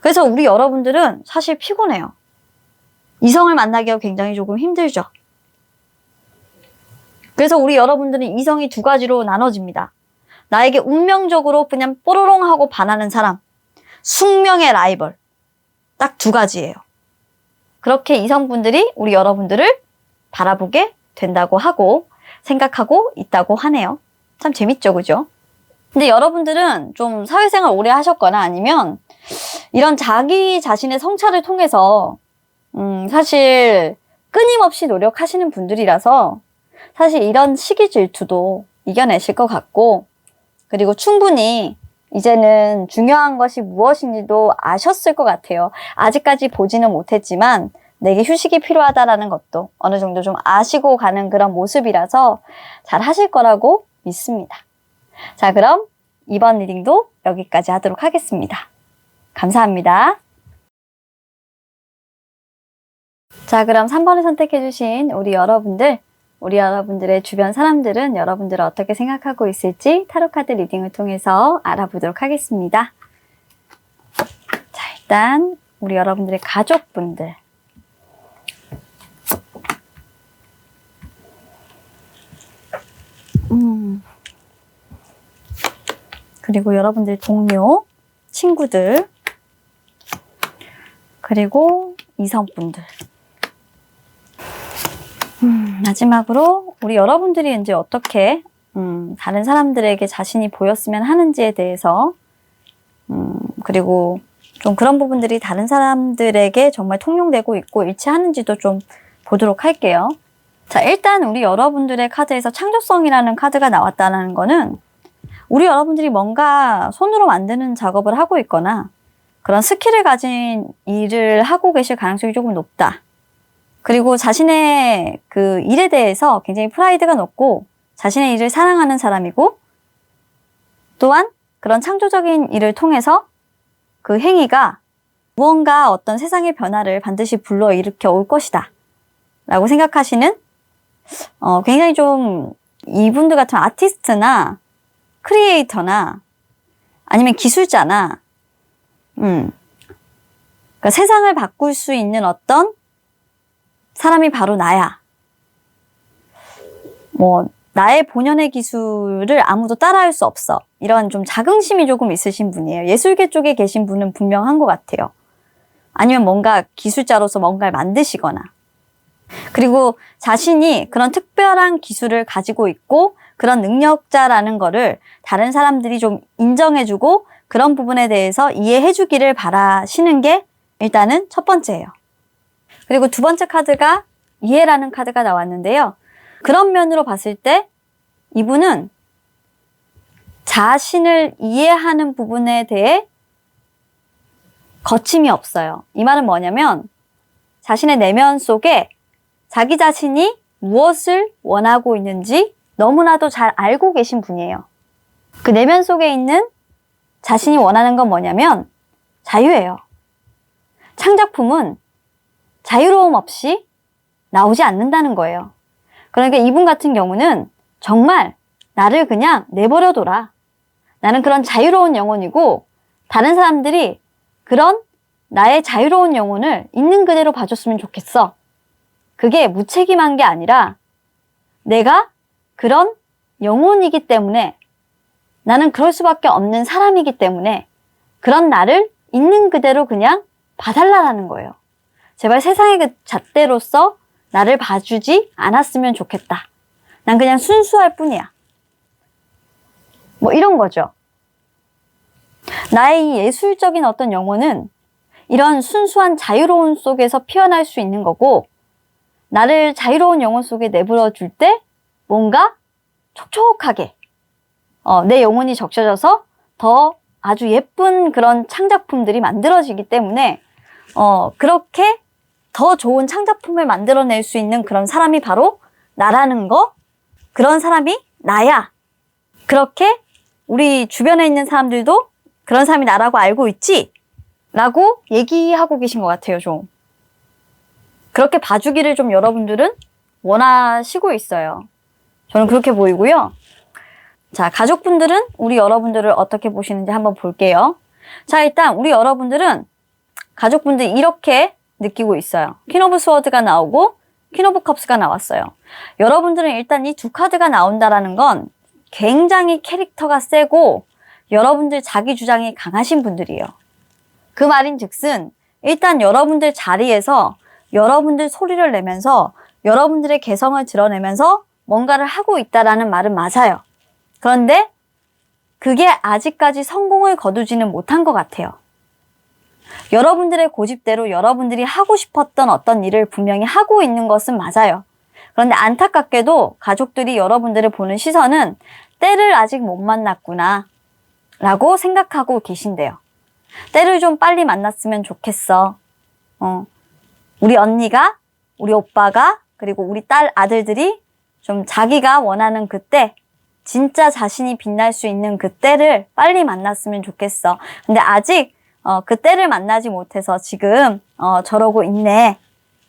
그래서 우리 여러분들은 사실 피곤해요. 이성을 만나기가 굉장히 조금 힘들죠. 그래서 우리 여러분들은 이성이 두 가지로 나눠집니다. 나에게 운명적으로 그냥 뽀로롱 하고 반하는 사람, 숙명의 라이벌. 딱 두 가지예요. 그렇게 이성분들이 우리 여러분들을 바라보게 된다고 하고 생각하고 있다고 하네요. 참 재밌죠, 그죠? 근데 여러분들은 좀 사회생활 오래 하셨거나 아니면 이런 자기 자신의 성찰을 통해서 사실 끊임없이 노력하시는 분들이라서 사실 이런 시기 질투도 이겨내실 것 같고 그리고 충분히 이제는 중요한 것이 무엇인지도 아셨을 것 같아요. 아직까지 보지는 못했지만 내게 휴식이 필요하다라는 것도 어느 정도 좀 아시고 가는 그런 모습이라서 잘 하실 거라고 믿습니다. 자, 그럼 이번 리딩도 여기까지 하도록 하겠습니다. 감사합니다. 자, 그럼 3번을 선택해주신 우리 여러분들의 주변 사람들은 여러분들을 어떻게 생각하고 있을지 타로카드 리딩을 통해서 알아보도록 하겠습니다. 자, 일단 우리 여러분들의 가족분들. 그리고 여러분들 동료, 친구들, 그리고 이성분들. 마지막으로 우리 여러분들이 이제 어떻게 다른 사람들에게 자신이 보였으면 하는지에 대해서 그리고 좀 그런 부분들이 다른 사람들에게 정말 통용되고 있고 일치하는지도 좀 보도록 할게요. 자, 일단 우리 여러분들의 카드에서 창조성이라는 카드가 나왔다는 거는 우리 여러분들이 뭔가 손으로 만드는 작업을 하고 있거나 그런 스킬을 가진 일을 하고 계실 가능성이 조금 높다. 그리고 자신의 그 일에 대해서 굉장히 프라이드가 높고 자신의 일을 사랑하는 사람이고 또한 그런 창조적인 일을 통해서 그 행위가 무언가 어떤 세상의 변화를 반드시 불러일으켜 올 것이다 라고 생각하시는 굉장히 좀 이분들 같은 아티스트나 크리에이터나 아니면 기술자나 그러니까 세상을 바꿀 수 있는 어떤 사람이 바로 나야. 나의 본연의 기술을 아무도 따라할 수 없어. 이런 좀 자긍심이 조금 있으신 분이에요. 예술계 쪽에 계신 분은 분명한 것 같아요. 아니면 뭔가 기술자로서 뭔가를 만드시거나. 그리고 자신이 그런 특별한 기술을 가지고 있고 그런 능력자라는 거를 다른 사람들이 좀 인정해주고 그런 부분에 대해서 이해해주기를 바라시는 게 일단은 첫 번째예요. 그리고 두 번째 카드가 이해라는 카드가 나왔는데요. 그런 면으로 봤을 때 이분은 자신을 이해하는 부분에 대해 거침이 없어요. 이 말은 뭐냐면 자신의 내면 속에 자기 자신이 무엇을 원하고 있는지 너무나도 잘 알고 계신 분이에요. 그 내면 속에 있는 자신이 원하는 건 뭐냐면 자유예요. 창작품은 자유로움 없이 나오지 않는다는 거예요. 그러니까 이분 같은 경우는 정말 나를 그냥 내버려둬라. 나는 그런 자유로운 영혼이고 다른 사람들이 그런 나의 자유로운 영혼을 있는 그대로 봐줬으면 좋겠어. 그게 무책임한 게 아니라 내가 그런 영혼이기 때문에 나는 그럴 수밖에 없는 사람이기 때문에 그런 나를 있는 그대로 그냥 봐달라는 거예요. 제발 세상의 그 잣대로서 나를 봐주지 않았으면 좋겠다. 난 그냥 순수할 뿐이야. 이런 거죠. 나의 이 예술적인 어떤 영혼은 이런 순수한 자유로움 속에서 피어날 수 있는 거고 나를 자유로운 영혼 속에 내버려 둘 때 뭔가 촉촉하게 내 영혼이 적셔져서 더 아주 예쁜 그런 창작품들이 만들어지기 때문에 그렇게 더 좋은 창작품을 만들어낼 수 있는 그런 사람이 바로 나라는 거, 그런 사람이 나야. 그렇게 우리 주변에 있는 사람들도 그런 사람이 나라고 알고 있지? 라고 얘기하고 계신 것 같아요, 좀. 그렇게 봐주기를 좀 여러분들은 원하시고 있어요. 저는 그렇게 보이고요. 자, 가족분들은 우리 여러분들을 어떻게 보시는지 한번 볼게요. 자, 일단 우리 여러분들은 가족분들이 이렇게 느끼고 있어요. 퀸 오브 스워드가 나오고 퀸 오브 컵스가 나왔어요. 여러분들은 일단 이 두 카드가 나온다라는 건 굉장히 캐릭터가 세고 여러분들 자기 주장이 강하신 분들이에요. 그 말인즉슨 일단 여러분들 자리에서 여러분들 소리를 내면서 여러분들의 개성을 드러내면서 뭔가를 하고 있다라는 말은 맞아요. 그런데 그게 아직까지 성공을 거두지는 못한 것 같아요. 여러분들의 고집대로 여러분들이 하고 싶었던 어떤 일을 분명히 하고 있는 것은 맞아요. 그런데 안타깝게도 가족들이 여러분들을 보는 시선은 때를 아직 못 만났구나 라고 생각하고 계신대요. 때를 좀 빨리 만났으면 좋겠어. 우리 언니가, 우리 오빠가, 그리고 우리 딸 아들들이 좀 자기가 원하는 그때, 진짜 자신이 빛날 수 있는 그때를 빨리 만났으면 좋겠어. 근데 아직 그때를 만나지 못해서 지금 저러고 있네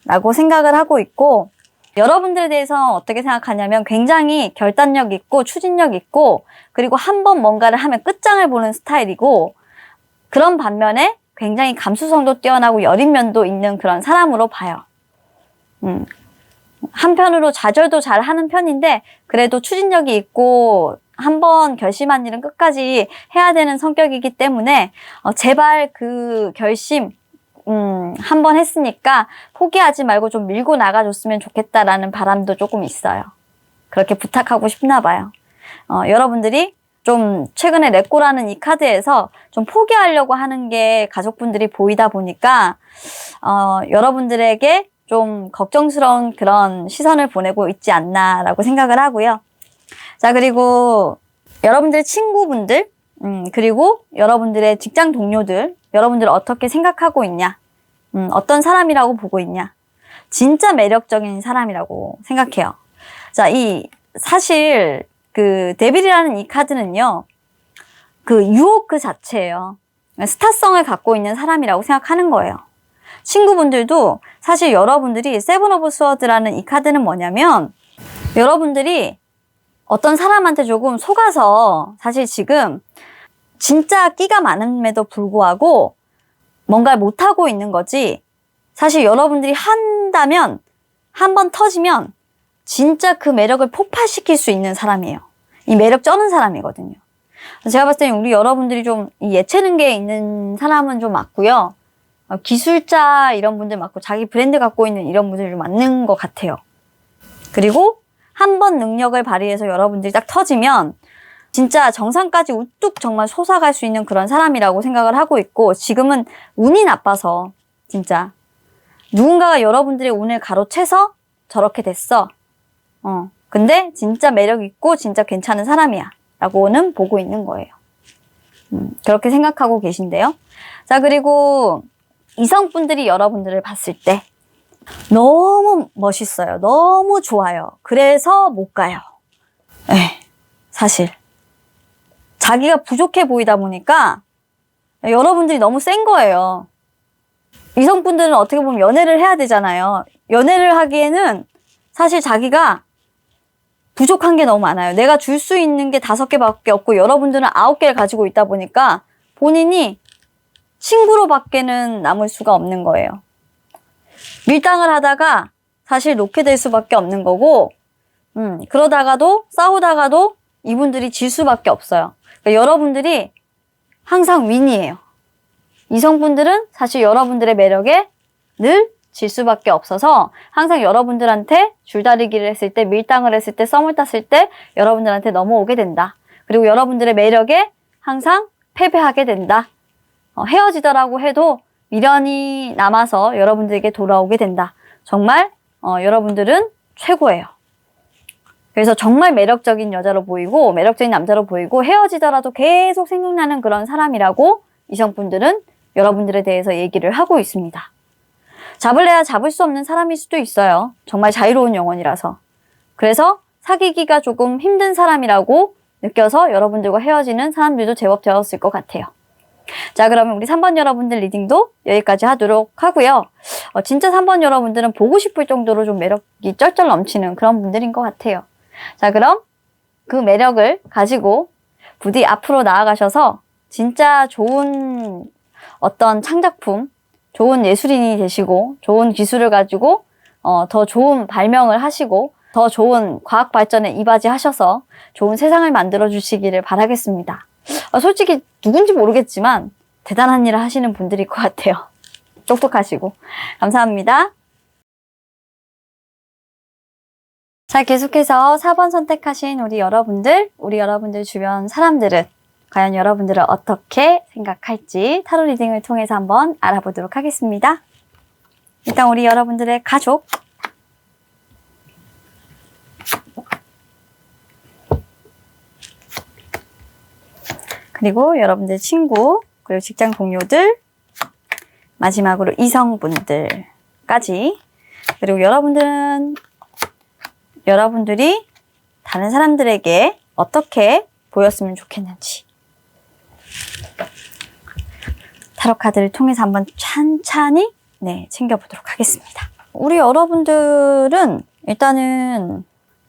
라고 생각을 하고 있고, 여러분들에 대해서 어떻게 생각하냐면 굉장히 결단력 있고 추진력 있고, 그리고 한번 뭔가를 하면 끝장을 보는 스타일이고, 그런 반면에 굉장히 감수성도 뛰어나고 여린 면도 있는 그런 사람으로 봐요. 한편으로 좌절도 잘 하는 편인데 그래도 추진력이 있고 한번 결심한 일은 끝까지 해야 되는 성격이기 때문에 제발 그 결심 한번 했으니까 포기하지 말고 좀 밀고 나가줬으면 좋겠다라는 바람도 조금 있어요. 그렇게 부탁하고 싶나 봐요. 여러분들이 좀 최근에 레꼬라는 이 카드에서 좀 포기하려고 하는 게 가족분들이 보이다 보니까 여러분들에게 좀 걱정스러운 그런 시선을 보내고 있지 않나라고 생각을 하고요. 자, 그리고 여러분들의 친구분들, 그리고 여러분들의 직장 동료들, 여러분들 어떻게 생각하고 있냐? 어떤 사람이라고 보고 있냐? 진짜 매력적인 사람이라고 생각해요. 자, 사실 그 데빌이라는 이 카드는요, 그 유혹 그 자체예요. 스타성을 갖고 있는 사람이라고 생각하는 거예요. 친구분들도 사실 여러분들이 세븐 오브 스워드라는 이 카드는 뭐냐면, 여러분들이 어떤 사람한테 조금 속아서 사실 지금 진짜 끼가 많음에도 불구하고 뭔가를 못하고 있는 거지, 사실 여러분들이 한다면, 한번 터지면 진짜 그 매력을 폭발시킬 수 있는 사람이에요. 이 매력 쩌는 사람이거든요. 제가 봤을 때는 우리 여러분들이 좀 예체능계에 있는 사람은 좀 맞고요. 기술자 이런 분들 맞고 자기 브랜드 갖고 있는 이런 분들이 맞는 것 같아요. 그리고 한번 능력을 발휘해서 여러분들이 딱 터지면 진짜 정상까지 우뚝 정말 솟아갈 수 있는 그런 사람이라고 생각을 하고 있고, 지금은 운이 나빠서 진짜 누군가가 여러분들의 운을 가로채서 저렇게 됐어. 근데 진짜 매력 있고 진짜 괜찮은 사람이야 라고는 보고 있는 거예요. 그렇게 생각하고 계신데요. 자, 그리고 이성분들이 여러분들을 봤을 때 너무 멋있어요. 너무 좋아요. 그래서 못 가요. 사실 자기가 부족해 보이다 보니까 여러분들이 너무 센 거예요. 이성분들은 어떻게 보면 연애를 해야 되잖아요. 연애를 하기에는 사실 자기가 부족한 게 너무 많아요. 내가 줄 수 있는 게 5개밖에 없고 여러분들은 9개를 가지고 있다 보니까 본인이 친구로밖에는 남을 수가 없는 거예요. 밀당을 하다가 사실 놓게 될 수밖에 없는 거고, 그러다가도 싸우다가도 이분들이 질 수밖에 없어요. 그러니까 여러분들이 항상 윈이에요. 이성분들은 사실 여러분들의 매력에 늘 질 수밖에 없어서 항상 여러분들한테 줄다리기를 했을 때, 밀당을 했을 때, 썸을 탔을 때 여러분들한테 넘어오게 된다. 그리고 여러분들의 매력에 항상 패배하게 된다. 헤어지더라고 해도 미련이 남아서 여러분들에게 돌아오게 된다. 정말 여러분들은 최고예요. 그래서 정말 매력적인 여자로 보이고 매력적인 남자로 보이고 헤어지더라도 계속 생각나는 그런 사람이라고 이성분들은 여러분들에 대해서 얘기를 하고 있습니다. 잡을래야 잡을 수 없는 사람일 수도 있어요. 정말 자유로운 영혼이라서. 그래서 사귀기가 조금 힘든 사람이라고 느껴서 여러분들과 헤어지는 사람들도 제법 되었을 것 같아요. 자, 그러면 우리 3번 여러분들 리딩도 여기까지 하도록 하고요. 진짜 3번 여러분들은 보고 싶을 정도로 좀 매력이 쩔쩔 넘치는 그런 분들인 것 같아요. 자, 그럼 그 매력을 가지고 부디 앞으로 나아가셔서 진짜 좋은 어떤 창작품, 좋은 예술인이 되시고 좋은 기술을 가지고 더 좋은 발명을 하시고 더 좋은 과학 발전에 이바지하셔서 좋은 세상을 만들어 주시기를 바라겠습니다. 솔직히 누군지 모르겠지만 대단한 일을 하시는 분들일 것 같아요. 똑똑하시고. 감사합니다. 자, 계속해서 4번 선택하신 우리 여러분들 주변 사람들은 과연 여러분들은 어떻게 생각할지 타로 리딩을 통해서 한번 알아보도록 하겠습니다. 일단 우리 여러분들의 가족, 그리고 여러분들의 친구, 그리고 직장 동료들, 마지막으로 이성분들까지. 그리고 여러분들이 다른 사람들에게 어떻게 보였으면 좋겠는지 타로 카드를 통해서 한번 찬찬히 챙겨보도록 하겠습니다. 우리 여러분들은 일단은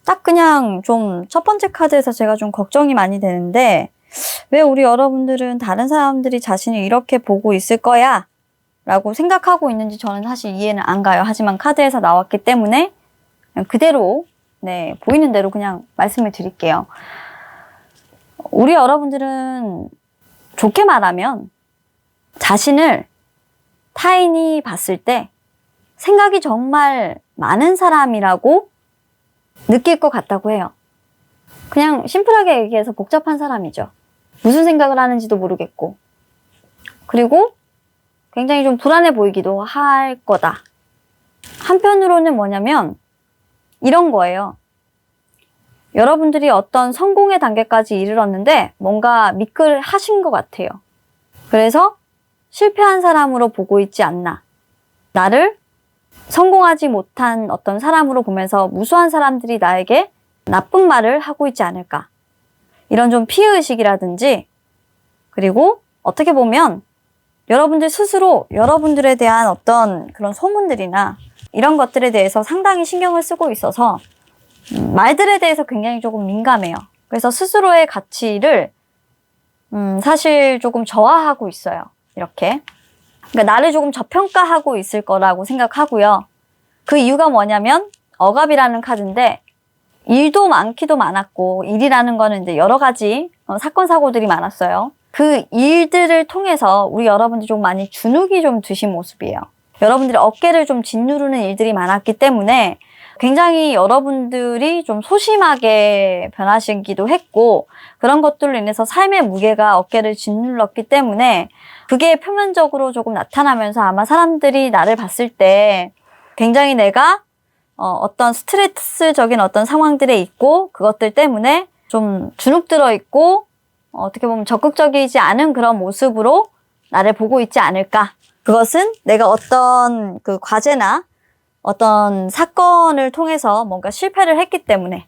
딱 그냥 좀 첫 번째 카드에서 제가 좀 걱정이 많이 되는데, 왜 우리 여러분들은 다른 사람들이 자신을 이렇게 보고 있을 거야 라고 생각하고 있는지 저는 사실 이해는 안 가요. 하지만 카드에서 나왔기 때문에 그냥 그대로 보이는 대로 그냥 말씀을 드릴게요. 우리 여러분들은 좋게 말하면 자신을 타인이 봤을 때 생각이 정말 많은 사람이라고 느낄 것 같다고 해요. 그냥 심플하게 얘기해서 복잡한 사람이죠. 무슨 생각을 하는지도 모르겠고, 그리고 굉장히 좀 불안해 보이기도 할 거다. 한편으로는 뭐냐면 이런 거예요. 여러분들이 어떤 성공의 단계까지 이르렀는데 뭔가 미끌하신 것 같아요. 그래서 실패한 사람으로 보고 있지 않나. 나를 성공하지 못한 어떤 사람으로 보면서 무수한 사람들이 나에게 나쁜 말을 하고 있지 않을까. 이런 좀 피해의식이라든지, 그리고 어떻게 보면 여러분들 스스로 여러분들에 대한 어떤 그런 소문들이나 이런 것들에 대해서 상당히 신경을 쓰고 있어서 말들에 대해서 굉장히 조금 민감해요. 그래서 스스로의 가치를 사실 조금 저하하고 있어요. 이렇게. 그러니까 나를 조금 저평가하고 있을 거라고 생각하고요. 그 이유가 뭐냐면 억압이라는 카드인데, 일도 많기도 많았고, 일이라는 거는 이제 여러 가지 사건 사고들이 많았어요. 그 일들을 통해서 우리 여러분들이 좀 많이 주눅이 좀 드신 모습이에요. 여러분들이 어깨를 좀 짓누르는 일들이 많았기 때문에 굉장히 여러분들이 좀 소심하게 변하시기도 했고, 그런 것들로 인해서 삶의 무게가 어깨를 짓눌렀기 때문에 그게 표면적으로 조금 나타나면서 아마 사람들이 나를 봤을 때 굉장히 내가 어떤 스트레스적인 어떤 상황들에 있고, 그것들 때문에 좀 주눅 들어 있고, 어떻게 보면 적극적이지 않은 그런 모습으로 나를 보고 있지 않을까. 그것은 내가 어떤 그 과제나 어떤 사건을 통해서 뭔가 실패를 했기 때문에.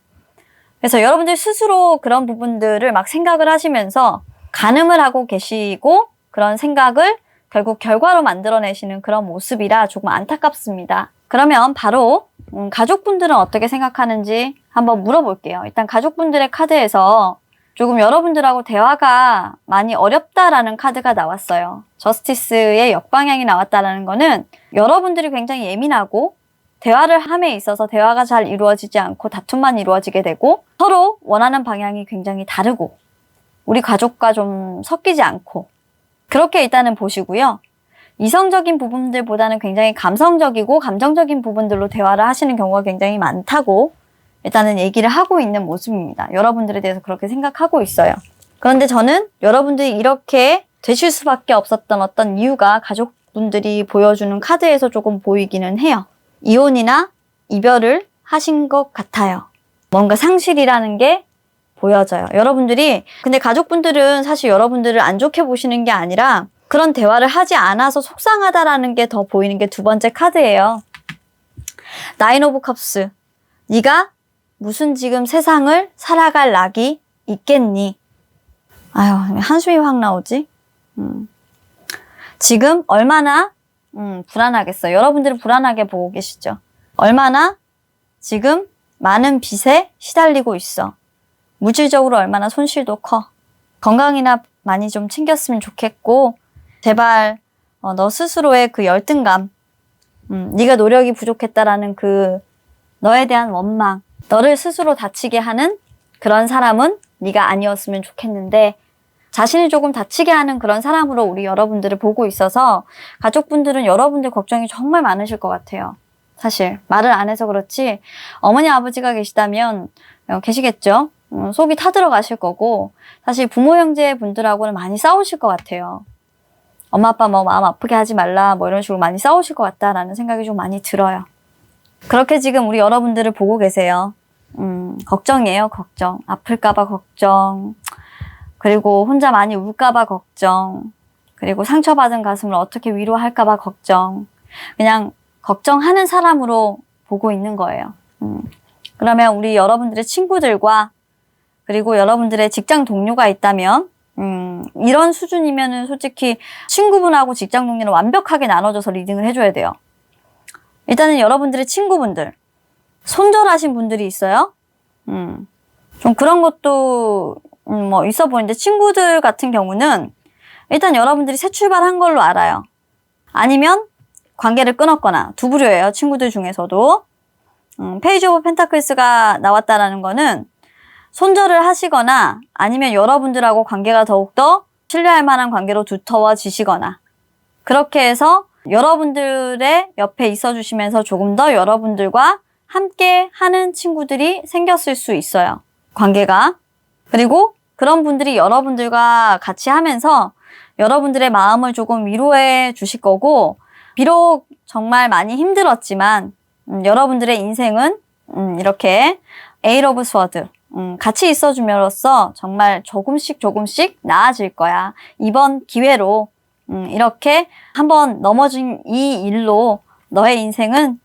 그래서 여러분들 스스로 그런 부분들을 막 생각을 하시면서 가늠을 하고 계시고, 그런 생각을 결국 결과로 만들어내시는 그런 모습이라 조금 안타깝습니다. 그러면 바로 가족분들은 어떻게 생각하는지 한번 물어볼게요. 일단 가족분들의 카드에서 조금 여러분들하고 대화가 많이 어렵다라는 카드가 나왔어요. 저스티스의 역방향이 나왔다라는 거는 여러분들이 굉장히 예민하고, 대화를 함에 있어서 대화가 잘 이루어지지 않고 다툼만 이루어지게 되고, 서로 원하는 방향이 굉장히 다르고, 우리 가족과 좀 섞이지 않고, 그렇게 일단은 보시고요. 이성적인 부분들보다는 굉장히 감성적이고 감정적인 부분들로 대화를 하시는 경우가 굉장히 많다고 일단은 얘기를 하고 있는 모습입니다. 여러분들에 대해서 그렇게 생각하고 있어요. 그런데 저는 여러분들이 이렇게 되실 수밖에 없었던 어떤 이유가 가족분들이 보여주는 카드에서 조금 보이기는 해요. 이혼이나 이별을 하신 것 같아요. 뭔가 상실이라는 게 보여져요. 여러분들이, 근데 가족분들은 사실 여러분들을 안 좋게 보시는 게 아니라 그런 대화를 하지 않아서 속상하다라는 게 더 보이는 게 두 번째 카드예요. 나인 오브 컵스. 네가 무슨 지금 세상을 살아갈 낙이 있겠니? 아유, 한숨이 확 나오지? 지금 얼마나 불안하겠어요. 여러분들은 불안하게 보고 계시죠? 얼마나 지금 많은 빚에 시달리고 있어. 물질적으로 얼마나 손실도 커. 건강이나 많이 좀 챙겼으면 좋겠고 제발 너 스스로의 그 열등감, 네가 노력이 부족했다라는 그 너에 대한 원망, 너를 스스로 다치게 하는 그런 사람은 네가 아니었으면 좋겠는데 자신을 조금 다치게 하는 그런 사람으로 우리 여러분들을 보고 있어서 가족분들은 여러분들 걱정이 정말 많으실 것 같아요. 사실 말을 안 해서 그렇지 어머니 아버지가 계시다면 계시겠죠. 속이 타들어가실 거고 사실 부모 형제 분들하고는 많이 싸우실 것 같아요. 엄마 아빠 뭐 마음 아프게 하지 말라 뭐 이런 식으로 많이 싸우실 것 같다라는 생각이 좀 많이 들어요. 그렇게 지금 우리 여러분들을 보고 계세요. 걱정이에요. 걱정. 아플까봐 걱정. 그리고 혼자 많이 울까봐 걱정. 그리고 상처받은 가슴을 어떻게 위로할까봐 걱정. 그냥 걱정하는 사람으로 보고 있는 거예요. 그러면 우리 여러분들의 친구들과 그리고 여러분들의 직장 동료가 있다면 이런 수준이면은 솔직히 친구분하고 직장 동료는 완벽하게 나눠줘서 리딩을 해줘야 돼요. 일단은 여러분들의 친구분들, 손절하신 분들이 있어요. 좀 그런 것도 뭐 있어 보이는데 친구들 같은 경우는 일단 여러분들이 새 출발한 걸로 알아요. 아니면 관계를 끊었거나 두 부류예요. 친구들 중에서도. 페이지 오브 펜타클스가 나왔다라는 거는 손절을 하시거나 아니면 여러분들하고 관계가 더욱더 신뢰할 만한 관계로 두터워지시거나 그렇게 해서 여러분들의 옆에 있어 주시면서 조금 더 여러분들과 함께 하는 친구들이 생겼을 수 있어요. 관계가. 그리고 그런 분들이 여러분들과 같이 하면서 여러분들의 마음을 조금 위로해 주실 거고 비록 정말 많이 힘들었지만 여러분들의 인생은 이렇게 에이트 오브 스워드 같이 있어줌으로써 정말 조금씩 나아질 거야. 이번 기회로 이렇게 한번 넘어진 이 일로 너의 인생은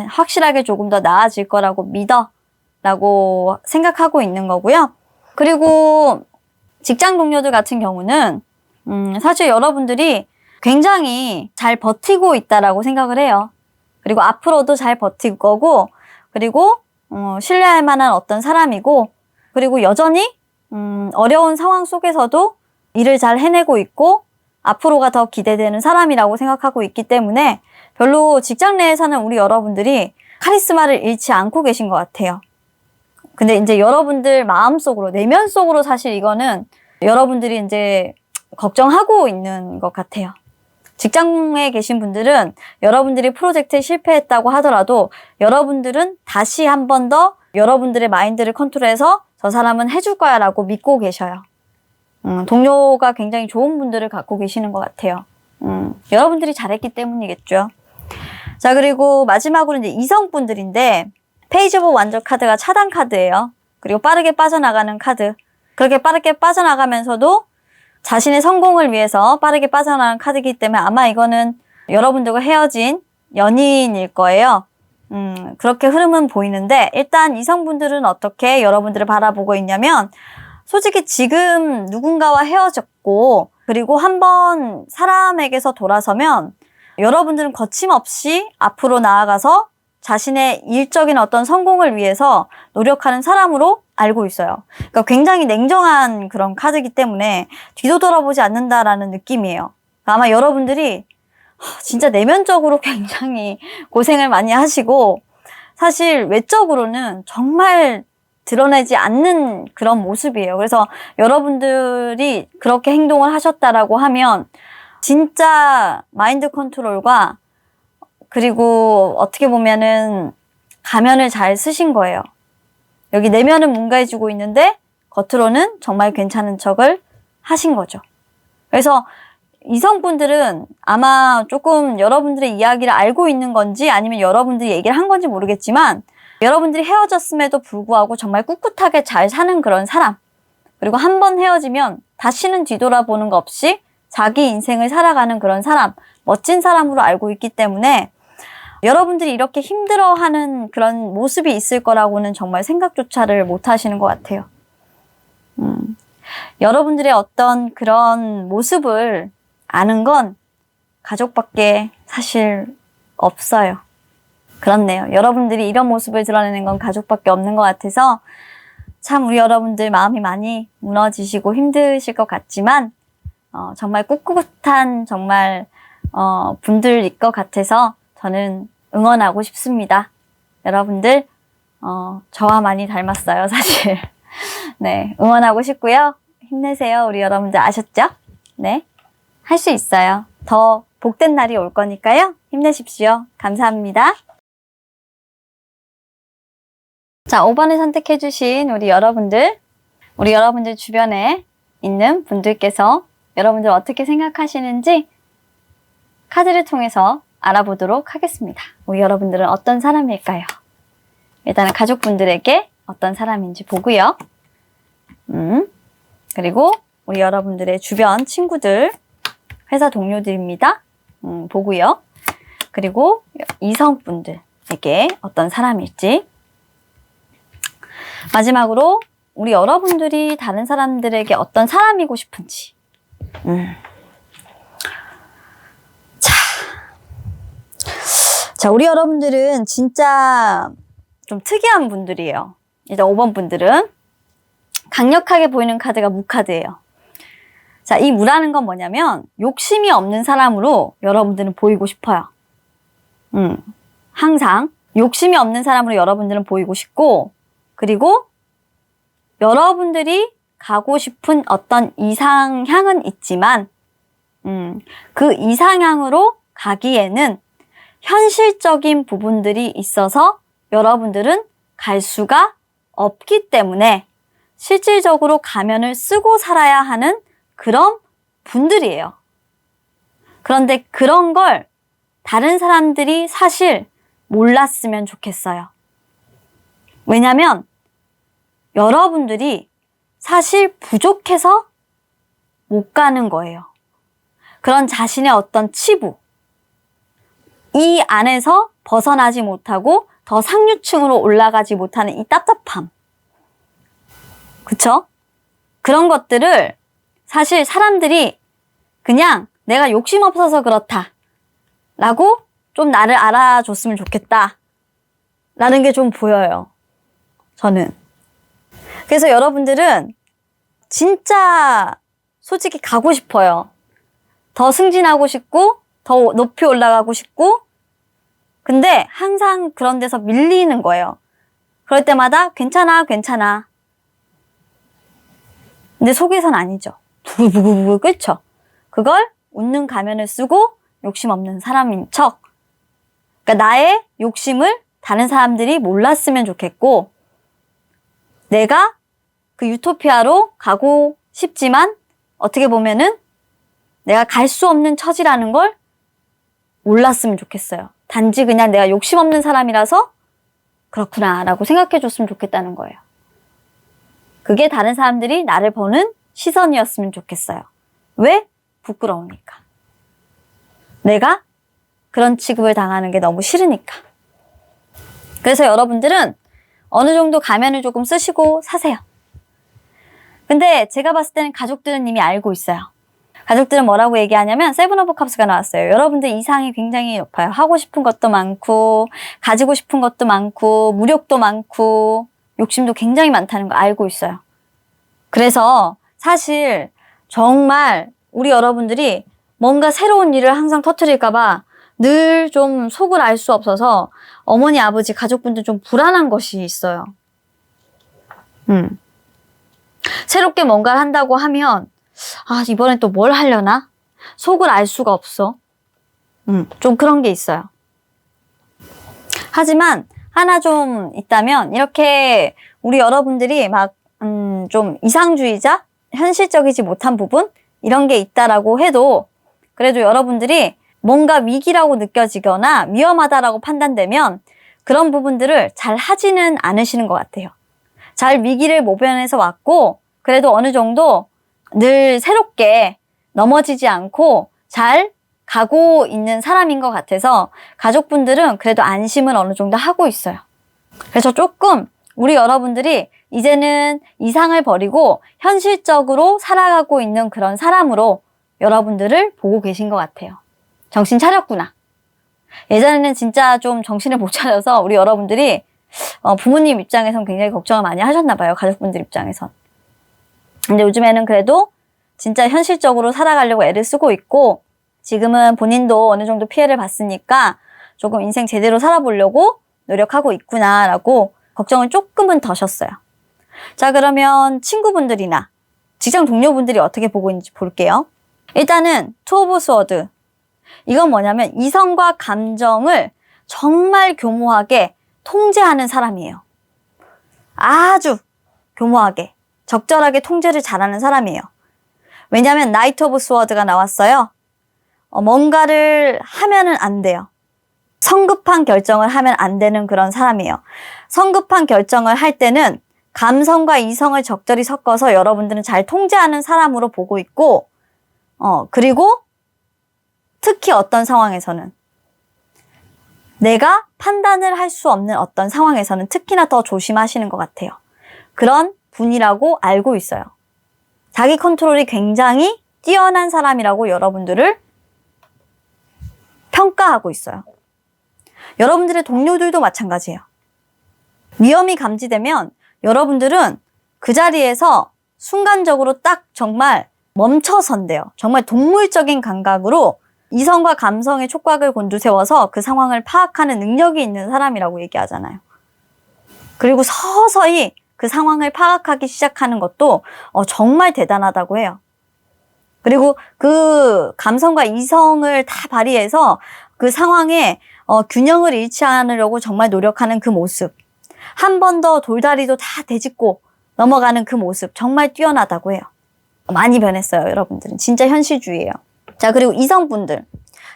확실하게 조금 더 나아질 거라고 믿어 라고 생각하고 있는 거고요. 그리고 직장 동료들 같은 경우는 사실 여러분들이 굉장히 잘 버티고 있다라고 생각을 해요. 그리고 앞으로도 잘 버틸 거고 그리고 신뢰할 만한 어떤 사람이고 그리고 여전히 어려운 상황 속에서도 일을 잘 해내고 있고 앞으로가 더 기대되는 사람이라고 생각하고 있기 때문에 별로 직장 내에서는 우리 여러분들이 카리스마를 잃지 않고 계신 것 같아요. 근데 이제 여러분들 마음속으로 내면 속으로 사실 이거는 여러분들이 이제 걱정하고 있는 것 같아요. 직장에 계신 분들은 여러분들이 프로젝트에 실패했다고 하더라도 여러분들은 다시 한 번 더 여러분들의 마인드를 컨트롤해서 저 사람은 해줄 거야 라고 믿고 계셔요. 동료가 굉장히 좋은 분들을 갖고 계시는 것 같아요. 여러분들이 잘했기 때문이겠죠. 자, 그리고 마지막으로 이제 이성분들인데 페이지 오브 완전 카드가 차단 카드예요. 그리고 빠르게 빠져나가는 카드. 그렇게 빠르게 빠져나가면서도 자신의 성공을 위해서 빠르게 빠져나가는 카드이기 때문에 아마 이거는 여러분들과 헤어진 연인일 거예요. 그렇게 흐름은 보이는데 일단 이성분들은 어떻게 여러분들을 바라보고 있냐면 솔직히 지금 누군가와 헤어졌고 그리고 한번 사람에게서 돌아서면 여러분들은 거침없이 앞으로 나아가서 자신의 일적인 어떤 성공을 위해서 노력하는 사람으로 알고 있어요. 그러니까 굉장히 냉정한 그런 카드이기 때문에 뒤도 돌아보지 않는다라는 느낌이에요. 그러니까 아마 여러분들이 진짜 내면적으로 굉장히 고생을 많이 하시고 사실 외적으로는 정말 드러내지 않는 그런 모습이에요. 그래서 여러분들이 그렇게 행동을 하셨다라고 하면 진짜 마인드 컨트롤과 그리고 어떻게 보면은 가면을 잘 쓰신 거예요. 여기 내면은 뭉가해지고 있는데 겉으로는 정말 괜찮은 척을 하신 거죠. 그래서 이성분들은 아마 조금 여러분들의 이야기를 알고 있는 건지 아니면 여러분들이 얘기를 한 건지 모르겠지만 여러분들이 헤어졌음에도 불구하고 정말 꿋꿋하게 잘 사는 그런 사람. 그리고 한 번 헤어지면 다시는 뒤돌아보는 거 없이 자기 인생을 살아가는 그런 사람, 멋진 사람으로 알고 있기 때문에 여러분들이 이렇게 힘들어하는 그런 모습이 있을 거라고는 정말 생각조차를 못 하시는 것 같아요. 여러분들의 어떤 그런 모습을 아는 건 가족밖에 사실 없어요. 그렇네요. 여러분들이 이런 모습을 드러내는 건 가족밖에 없는 것 같아서 참 우리 여러분들 마음이 많이 무너지시고 힘드실 것 같지만 정말 꿋꿋한 정말 분들일 것 같아서 저는 응원하고 싶습니다. 여러분들 저와 많이 닮았어요, 사실. 네, 응원하고 싶고요. 힘내세요. 우리 여러분들 아셨죠? 네, 할 수 있어요. 더 복된 날이 올 거니까요. 힘내십시오. 감사합니다. 자, 5번을 선택해주신 우리 여러분들 주변에 있는 분들께서 여러분들 어떻게 생각하시는지 카드를 통해서 알아보도록 하겠습니다. 우리 여러분들은 어떤 사람일까요? 일단은 가족분들에게 어떤 사람인지 보고요. 그리고 우리 여러분들의 주변 친구들, 회사 동료들입니다. 보고요. 그리고 이성분들에게 어떤 사람일지. 마지막으로 우리 여러분들이 다른 사람들에게 어떤 사람이고 싶은지. 자, 우리 여러분들은 진짜 좀 특이한 분들이에요. 이제 5번 분들은 강력하게 보이는 카드가 무 카드예요. 자, 이 무라는 건 뭐냐면 욕심이 없는 사람으로 여러분들은 보이고 싶어요. 항상 욕심이 없는 사람으로 여러분들은 보이고 싶고, 그리고 여러분들이 가고 싶은 어떤 이상향은 있지만 그 이상향으로 가기에는 현실적인 부분들이 있어서 여러분들은 갈 수가 없기 때문에 실질적으로 가면을 쓰고 살아야 하는 그런 분들이에요. 그런데 그런 걸 다른 사람들이 사실 몰랐으면 좋겠어요. 왜냐면 여러분들이 사실 부족해서 못 가는 거예요. 그런 자신의 어떤 치부, 이 안에서 벗어나지 못하고 더 상류층으로 올라가지 못하는 이 답답함. 그쵸? 그런 것들을 사실 사람들이 그냥 내가 욕심 없어서 그렇다 라고 좀 나를 알아줬으면 좋겠다 라는 게 좀 보여요. 저는. 그래서 여러분들은 진짜 솔직히 가고 싶어요. 더 승진하고 싶고 더 높이 올라가고 싶고, 근데 항상 그런 데서 밀리는 거예요. 그럴 때마다 괜찮아 괜찮아. 근데 속에선 아니죠. 부글부글 끓죠. 그걸 웃는 가면을 쓰고 욕심 없는 사람인 척. 그러니까 나의 욕심을 다른 사람들이 몰랐으면 좋겠고, 내가 그 유토피아로 가고 싶지만 어떻게 보면은 내가 갈 수 없는 처지라는 걸 몰랐으면 좋겠어요. 단지 그냥 내가 욕심 없는 사람이라서 그렇구나 라고 생각해 줬으면 좋겠다는 거예요. 그게 다른 사람들이 나를 보는 시선이었으면 좋겠어요. 왜? 부끄러우니까. 내가 그런 취급을 당하는 게 너무 싫으니까. 그래서 여러분들은 어느 정도 가면을 조금 쓰시고 사세요. 근데 제가 봤을 때는 가족들은 이미 알고 있어요. 가족들은 뭐라고 얘기하냐면 세븐 오브 컵스가 나왔어요. 여러분들 이상이 굉장히 높아요. 하고 싶은 것도 많고 가지고 싶은 것도 많고 무력도 많고 욕심도 굉장히 많다는 거 알고 있어요. 그래서 사실 정말 우리 여러분들이 뭔가 새로운 일을 항상 터뜨릴까 봐 늘 좀 속을 알 수 없어서 어머니, 아버지, 가족분들 좀 불안한 것이 있어요. 새롭게 뭔가를 한다고 하면 이번엔 또 뭘 하려나? 속을 알 수가 없어. 좀 그런 게 있어요. 하지만 하나 좀 있다면 이렇게 우리 여러분들이 막 좀 이상주의자, 현실적이지 못한 부분 이런 게 있다라고 해도 그래도 여러분들이 뭔가 위기라고 느껴지거나 위험하다라고 판단되면 그런 부분들을 잘 하지는 않으시는 것 같아요. 잘 위기를 모면해서 왔고 그래도 어느 정도 늘 새롭게 넘어지지 않고 잘 가고 있는 사람인 것 같아서 가족분들은 그래도 안심을 어느 정도 하고 있어요. 그래서 조금 우리 여러분들이 이제는 이상을 버리고 현실적으로 살아가고 있는 그런 사람으로 여러분들을 보고 계신 것 같아요. 정신 차렸구나. 예전에는 진짜 좀 정신을 못 차려서 우리 여러분들이 부모님 입장에선 굉장히 걱정을 많이 하셨나 봐요. 가족분들 입장에선. 근데 요즘에는 그래도 진짜 현실적으로 살아가려고 애를 쓰고 있고 지금은 본인도 어느 정도 피해를 봤으니까 조금 인생 제대로 살아보려고 노력하고 있구나라고 걱정을 조금은 더셨어요. 자, 그러면 친구분들이나 직장 동료분들이 어떻게 보고 있는지 볼게요. 일단은 투 오브 스워드. 이건 뭐냐면 이성과 감정을 정말 교묘하게 통제하는 사람이에요. 아주 교묘하게, 적절하게 통제를 잘하는 사람이에요. 왜냐하면 나이트 오브 스워드가 나왔어요. 뭔가를 하면은 안 돼요. 성급한 결정을 하면 안 되는 그런 사람이에요. 성급한 결정을 할 때는 감성과 이성을 적절히 섞어서 여러분들은 잘 통제하는 사람으로 보고 있고, 그리고 특히 어떤 상황에서는 내가 판단을 할 수 없는 어떤 상황에서는 특히나 더 조심하시는 것 같아요. 그런 분이라고 알고 있어요. 자기 컨트롤이 굉장히 뛰어난 사람이라고 여러분들을 평가하고 있어요. 여러분들의 동료들도 마찬가지예요. 위험이 감지되면 여러분들은 그 자리에서 순간적으로 딱 정말 멈춰선대요. 정말 동물적인 감각으로 이성과 감성의 촉각을 곤두세워서 그 상황을 파악하는 능력이 있는 사람이라고 얘기하잖아요. 그리고 서서히 그 상황을 파악하기 시작하는 것도 정말 대단하다고 해요. 그리고 그 감성과 이성을 다 발휘해서 그 상황에 균형을 잃지 않으려고 정말 노력하는 그 모습. 한 번 더 돌다리도 다 되짚고 넘어가는 그 모습 정말 뛰어나다고 해요. 많이 변했어요, 여러분들은. 진짜 현실주의예요. 자, 그리고 이성분들.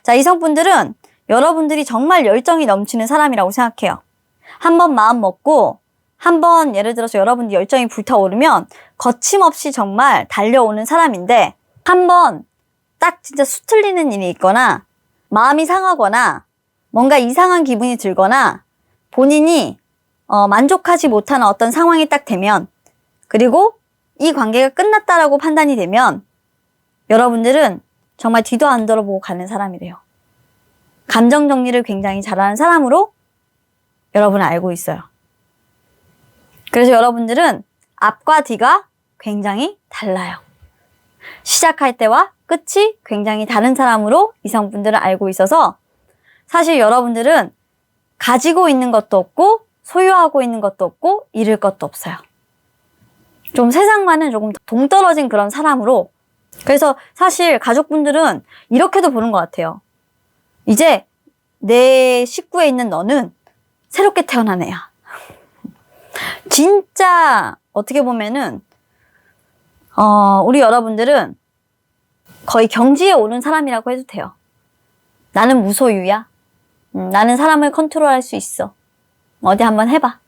자, 이성분들은 여러분들이 정말 열정이 넘치는 사람이라고 생각해요. 한번 마음 먹고 한번 예를 들어서 여러분들 열정이 불타오르면 거침없이 정말 달려오는 사람인데 한번 딱 진짜 수틀리는 일이 있거나 마음이 상하거나 뭔가 이상한 기분이 들거나 본인이 만족하지 못하는 어떤 상황이 딱 되면 그리고 이 관계가 끝났다라고 판단이 되면 여러분들은 정말 뒤도 안 돌아보고 가는 사람이래요. 감정 정리를 굉장히 잘하는 사람으로 여러분은 알고 있어요. 그래서 여러분들은 앞과 뒤가 굉장히 달라요. 시작할 때와 끝이 굉장히 다른 사람으로 이성분들은 알고 있어서 사실 여러분들은 가지고 있는 것도 없고 소유하고 있는 것도 없고 잃을 것도 없어요. 좀 세상과는 조금 동떨어진 그런 사람으로 그래서 사실 가족분들은 이렇게도 보는 것 같아요. 이제 내 식구에 있는 너는 새롭게 태어난 애야. 진짜 어떻게 보면은 우리 여러분들은 거의 경지에 오른 사람이라고 해도 돼요. 나는 무소유야. 나는 사람을 컨트롤할 수 있어. 어디 한번 해봐.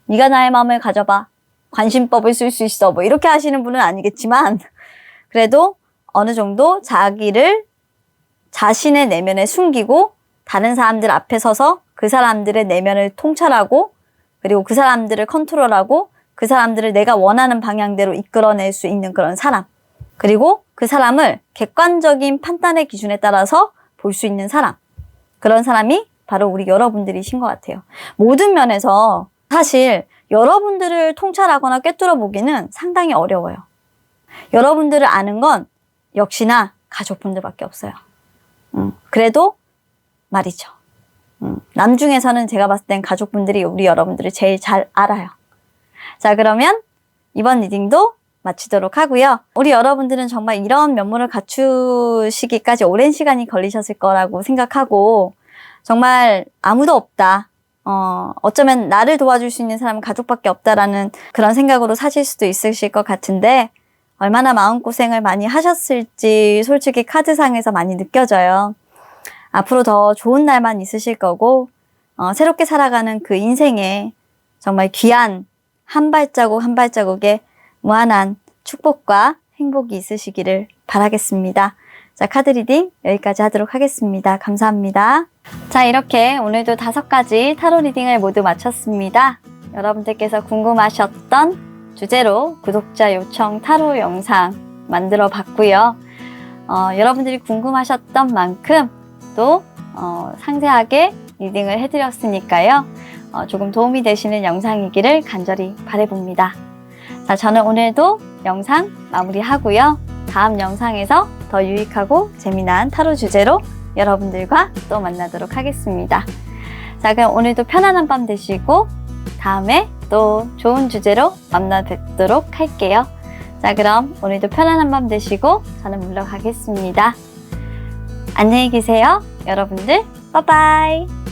네가 나의 마음을 가져봐. 관심법을 쓸 수 있어. 뭐 이렇게 하시는 분은 아니겠지만 그래도 어느 정도 자신의 내면에 숨기고 다른 사람들 앞에 서서 그 사람들의 내면을 통찰하고 그리고 그 사람들을 컨트롤하고 그 사람들을 내가 원하는 방향대로 이끌어낼 수 있는 그런 사람. 그리고 그 사람을 객관적인 판단의 기준에 따라서 볼 수 있는 사람. 그런 사람이 바로 우리 여러분들이신 것 같아요. 모든 면에서 사실 여러분들을 통찰하거나 꿰뚫어 보기는 상당히 어려워요. 여러분들을 아는 건 역시나 가족분들밖에 없어요. 그래도 말이죠. 남 중에서는 제가 봤을 땐 가족분들이 우리 여러분들을 제일 잘 알아요. 자, 그러면 이번 리딩도 마치도록 하고요. 우리 여러분들은 정말 이런 면모를 갖추시기까지 오랜 시간이 걸리셨을 거라고 생각하고 정말 아무도 없다. 어쩌면 나를 도와줄 수 있는 사람은 가족밖에 없다라는 그런 생각으로 사실 수도 있으실 것 같은데 얼마나 마음고생을 많이 하셨을지 솔직히 카드상에서 많이 느껴져요. 앞으로 더 좋은 날만 있으실 거고 새롭게 살아가는 그 인생에 정말 귀한 한 발자국 한 발자국에 무한한 축복과 행복이 있으시기를 바랍니다. 바라겠습니다. 자, 카드 리딩 여기까지 하도록 하겠습니다. 감사합니다. 자, 이렇게 오늘도 5가지 타로 리딩을 모두 마쳤습니다. 여러분들께서 궁금하셨던 주제로 구독자 요청 타로 영상 만들어 봤고요. 여러분들이 궁금하셨던 만큼 또 상세하게 리딩을 해드렸으니까요. 조금 도움이 되시는 영상이기를 간절히 바라봅니다. 자, 저는 오늘도 영상 마무리하고요. 다음 영상에서 더 유익하고 재미난 타로 주제로 여러분들과 또 만나도록 하겠습니다. 자, 그럼 오늘도 편안한 밤 되시고 다음에 또 좋은 주제로 만나 뵙도록 할게요. 자, 그럼 오늘도 편안한 밤 되시고 저는 물러가겠습니다. 안녕히 계세요. 여러분들, 빠이빠이.